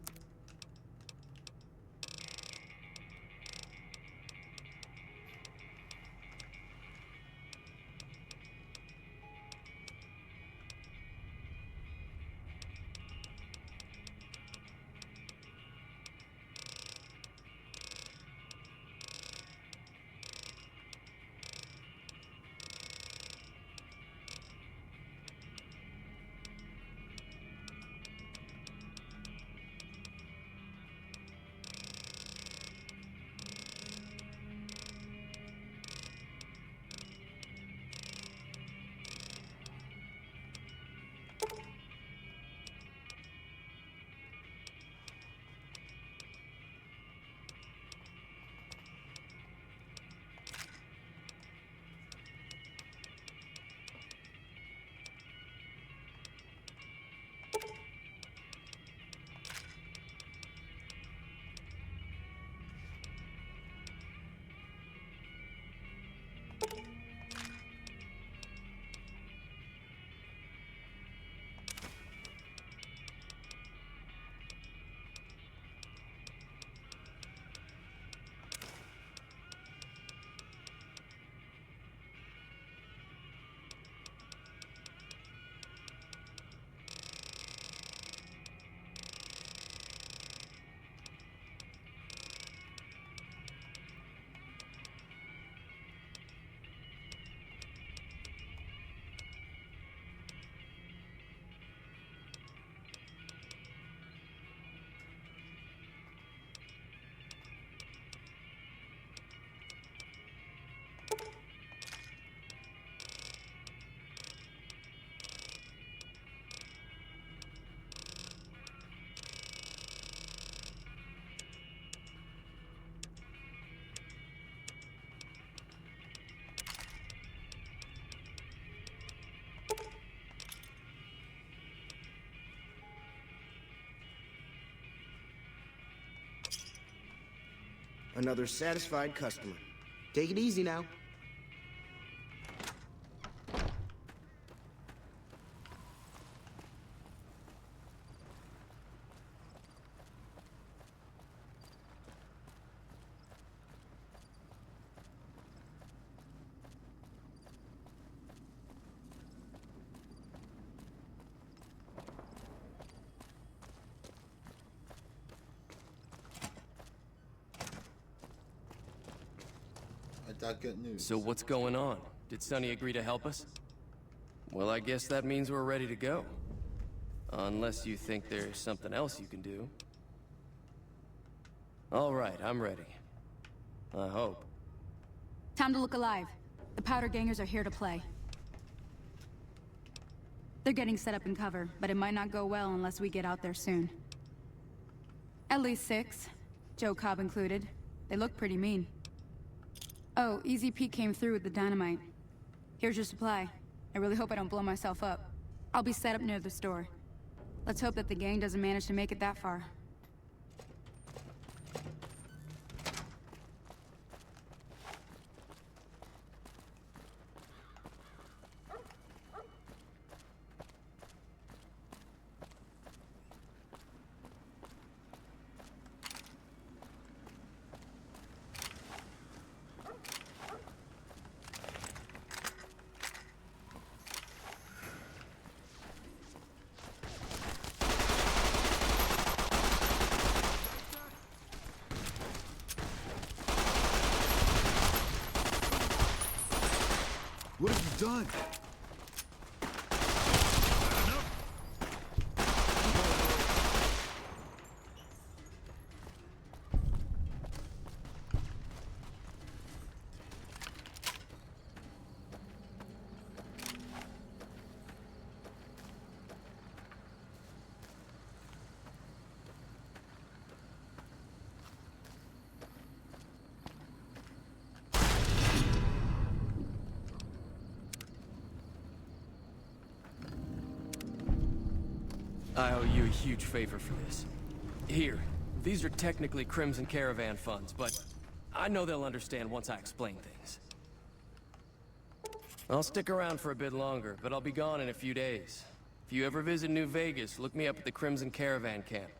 Another satisfied customer. Take it easy now. I got good news. So what's going on? Did Sonny agree to help us? Well, I guess that means we're ready to go. Unless you think there's something else you can do. All right, I'm ready. I hope. Time to look alive. The powder gangers are here to play. They're getting set up in cover, but it might not go well unless we get out there soon. At least 6, Joe Cobb included. They look pretty mean. Oh, Easy Pete came through with the dynamite. Here's your supply. I really hope I don't blow myself up. I'll be set up near the store. Let's hope that the gang doesn't manage to make it that far. What have you done? I owe you a huge favor for this. Here, these are technically Crimson Caravan funds, but I know they'll understand once I explain things. I'll stick around for a bit longer, but I'll be gone in a few days. If you ever visit New Vegas, look me up at the Crimson Caravan camp.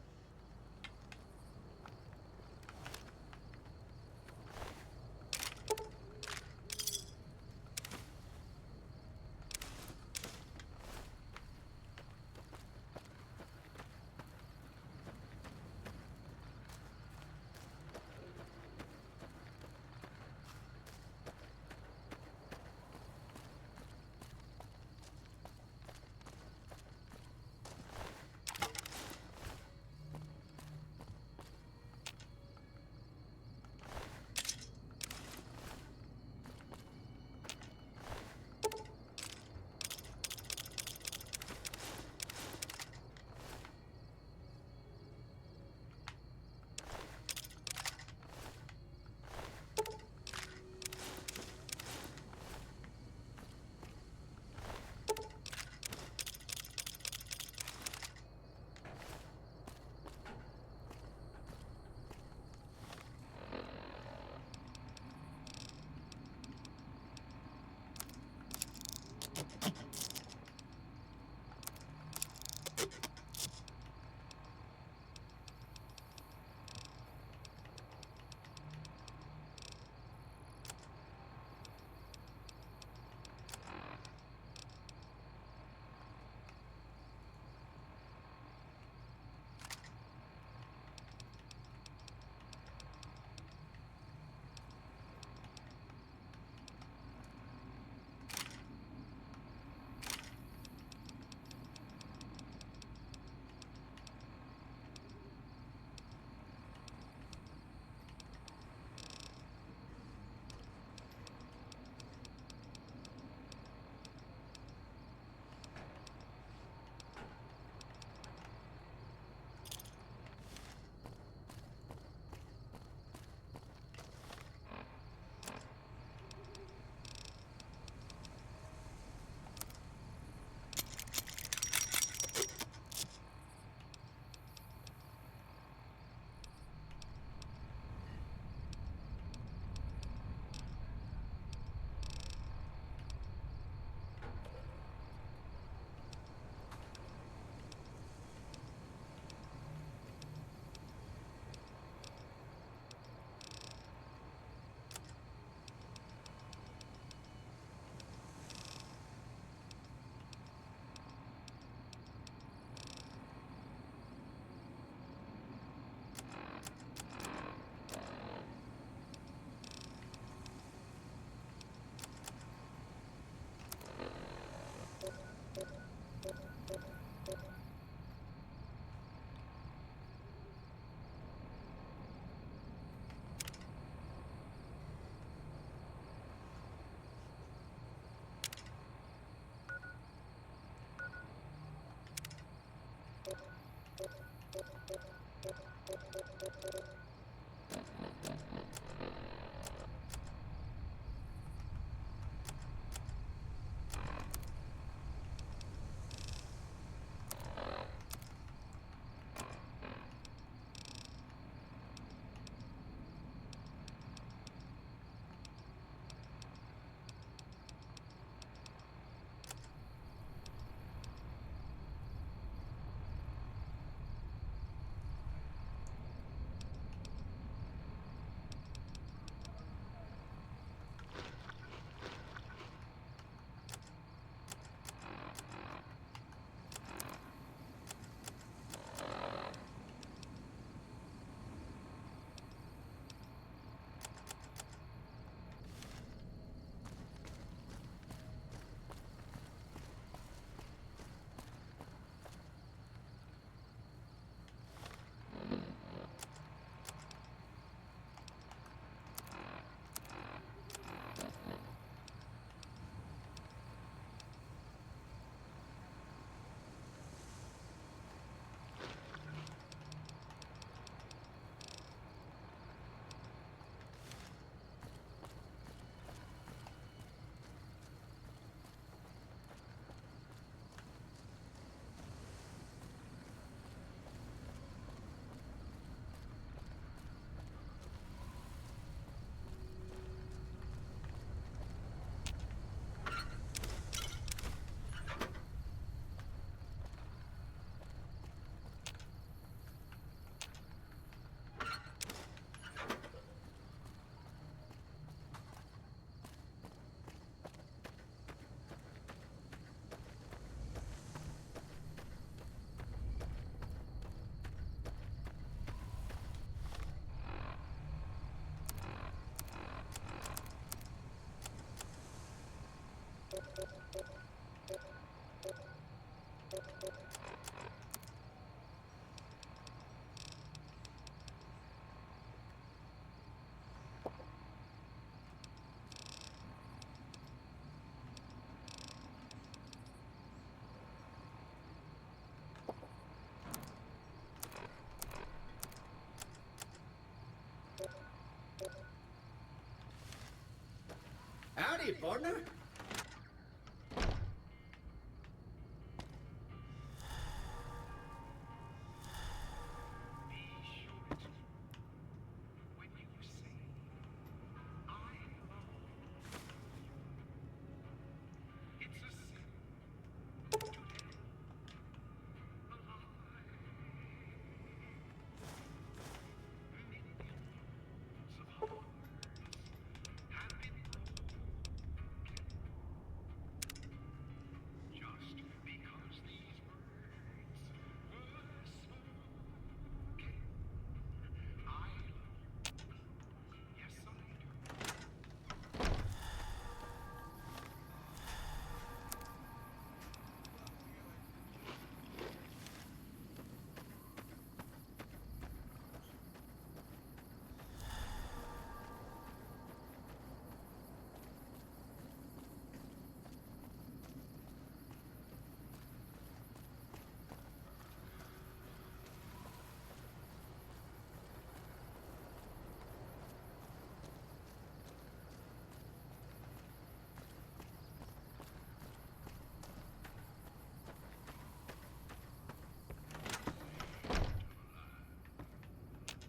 partner.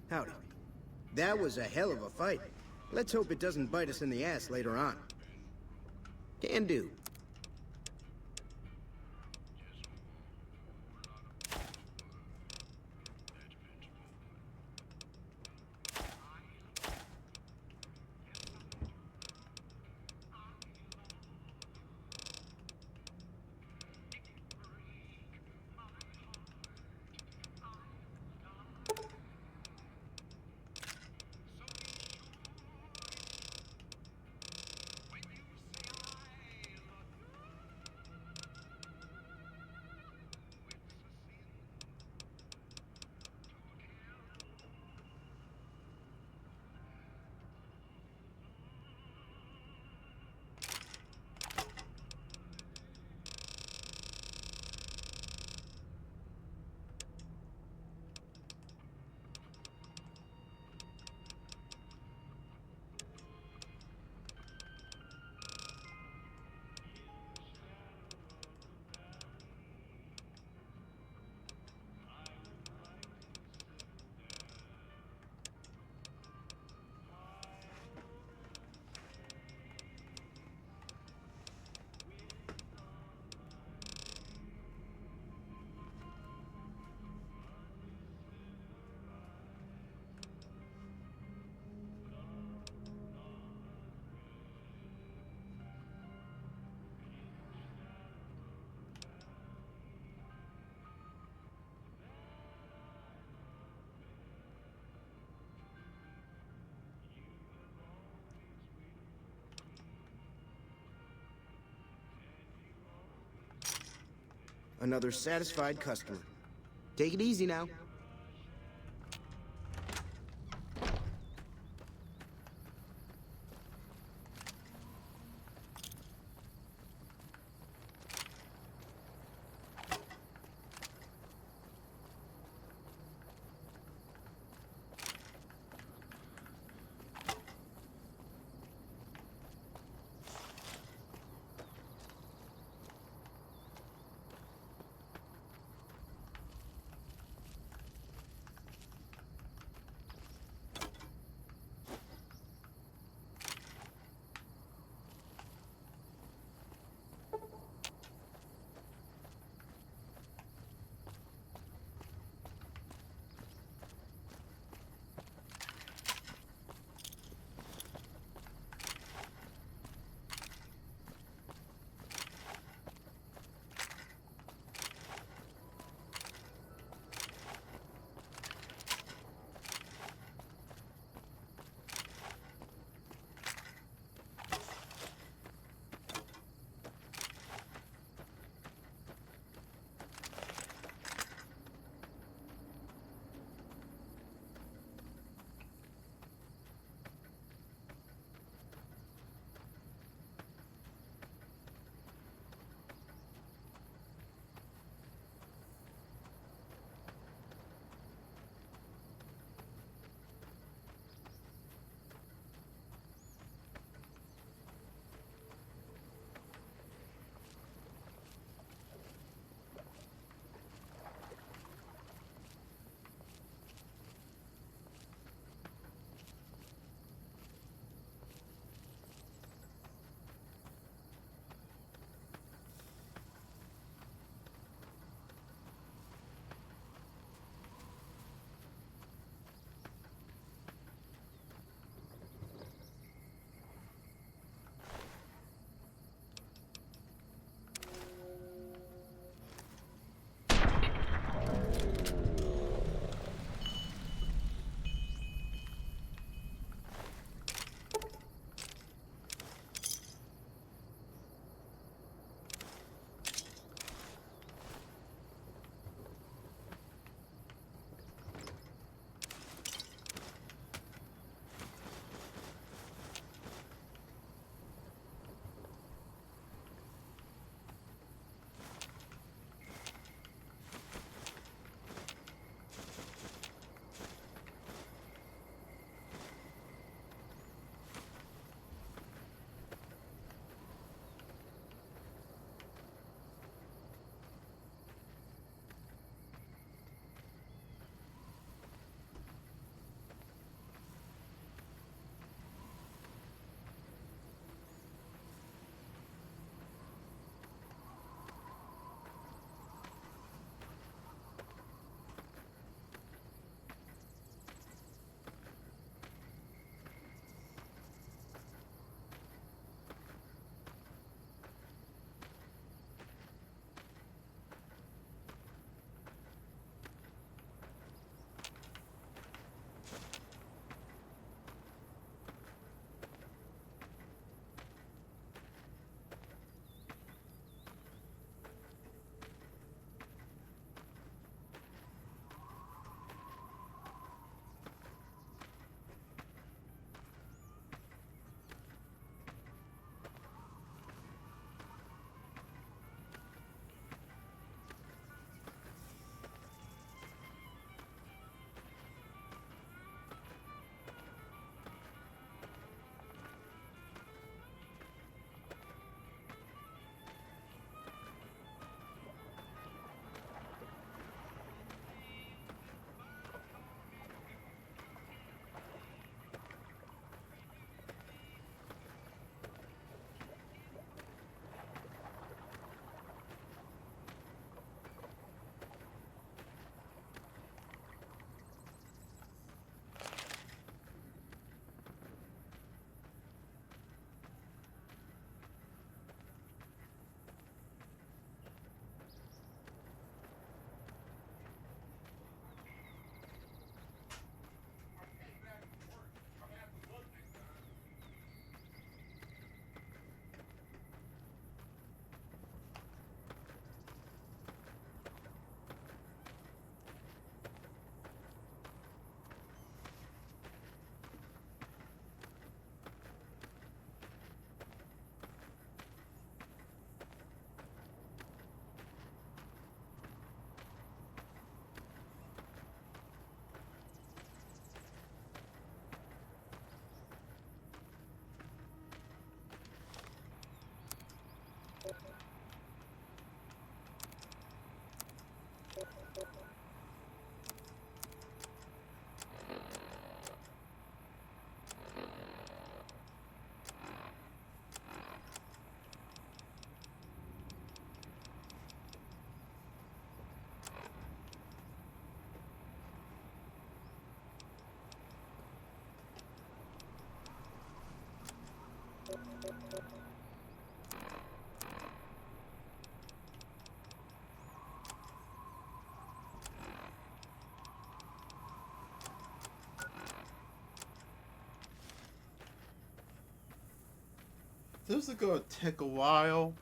Howdy. That was a hell of a fight. Let's hope it doesn't bite us in the ass later on. Can do. Another satisfied customer. Take it easy now. this is gonna take a while.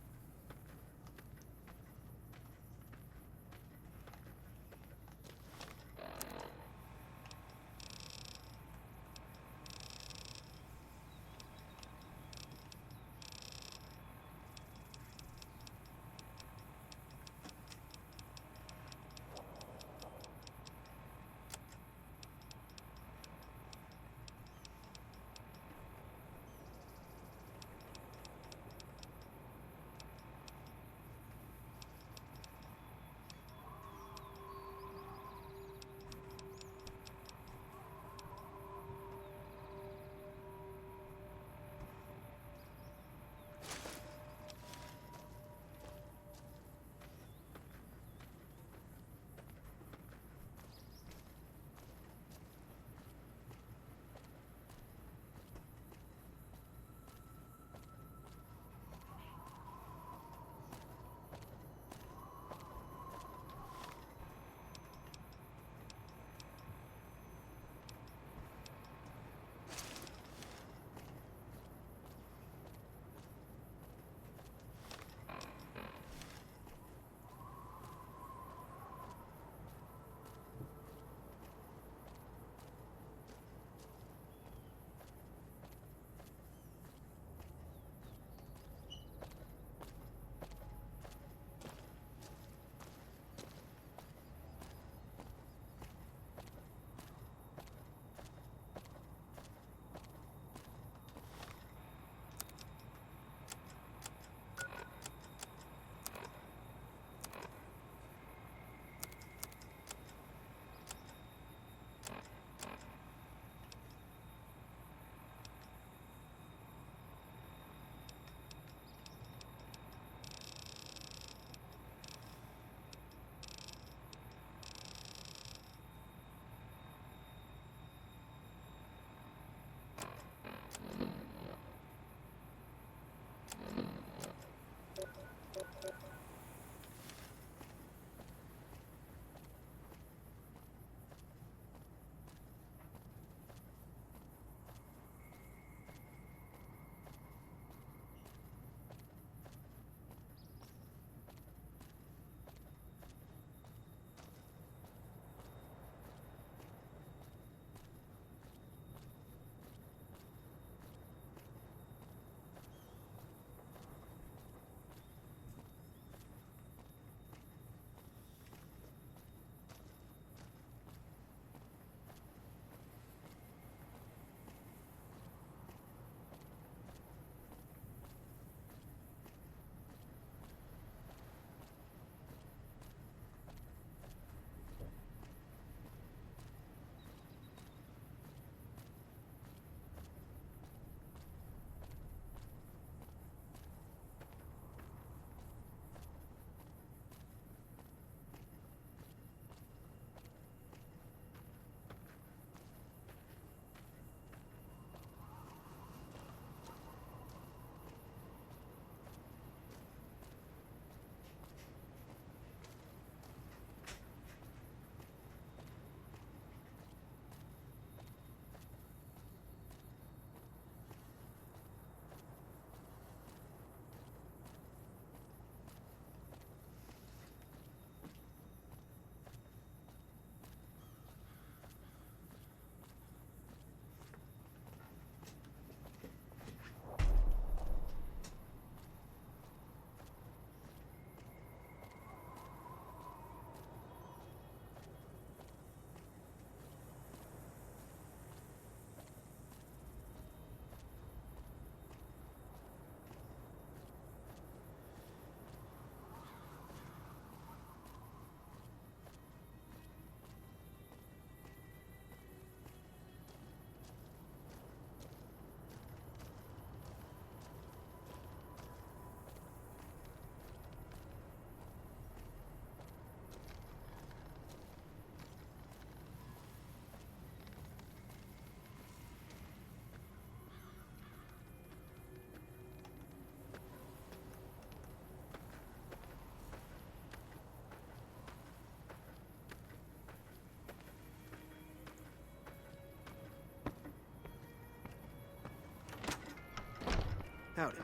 Howdy.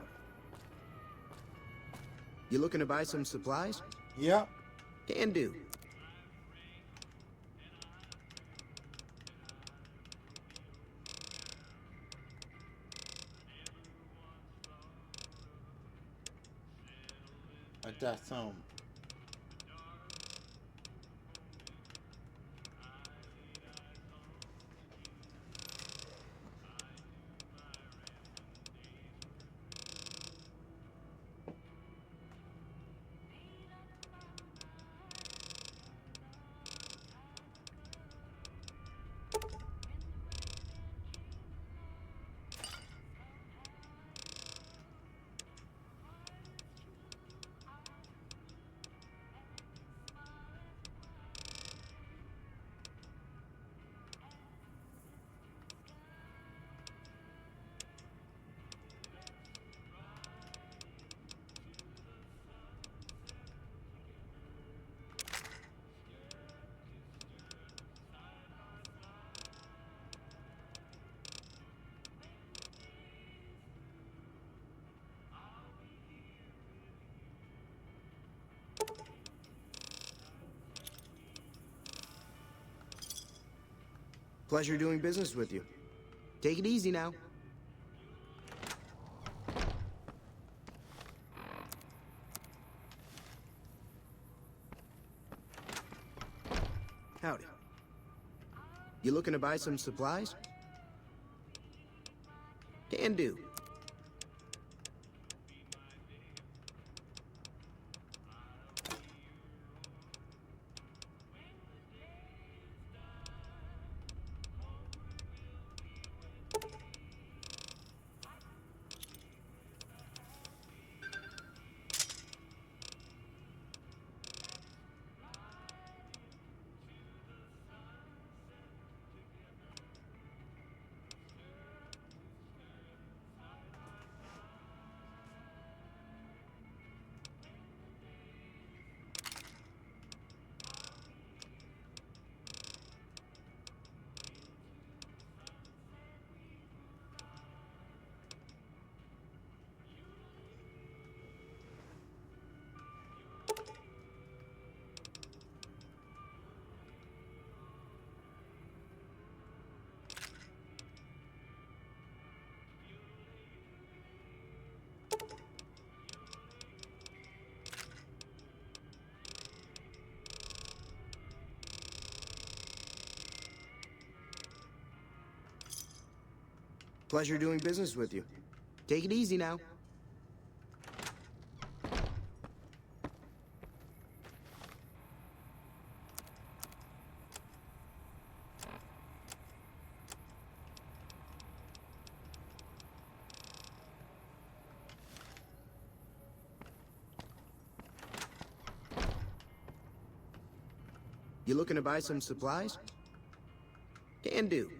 You looking to buy some supplies? Yep. Can do. I got some. Pleasure doing business with you. Take it easy now. Howdy. You looking to buy some supplies? Can do. Pleasure doing business with you. Take it easy now. You looking to buy some supplies? Can do.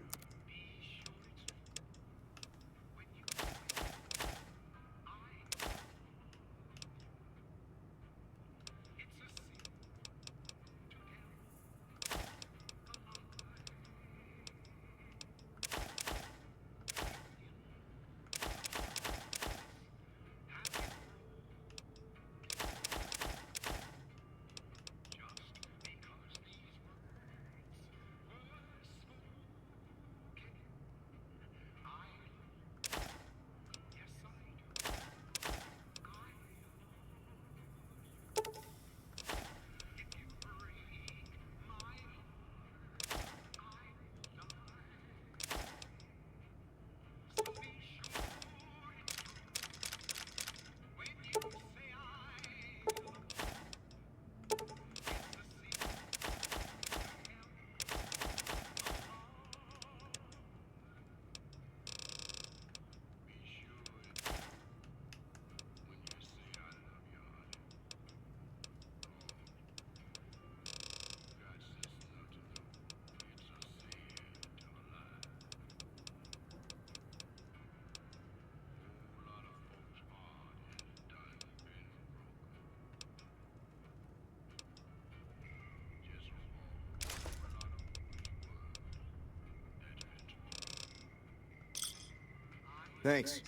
Thanks.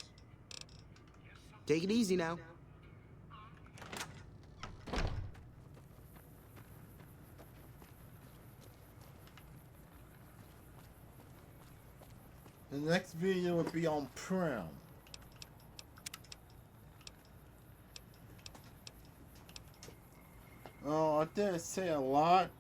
Take it easy now. The next video will be on Prim. Oh, I didn't say a lot.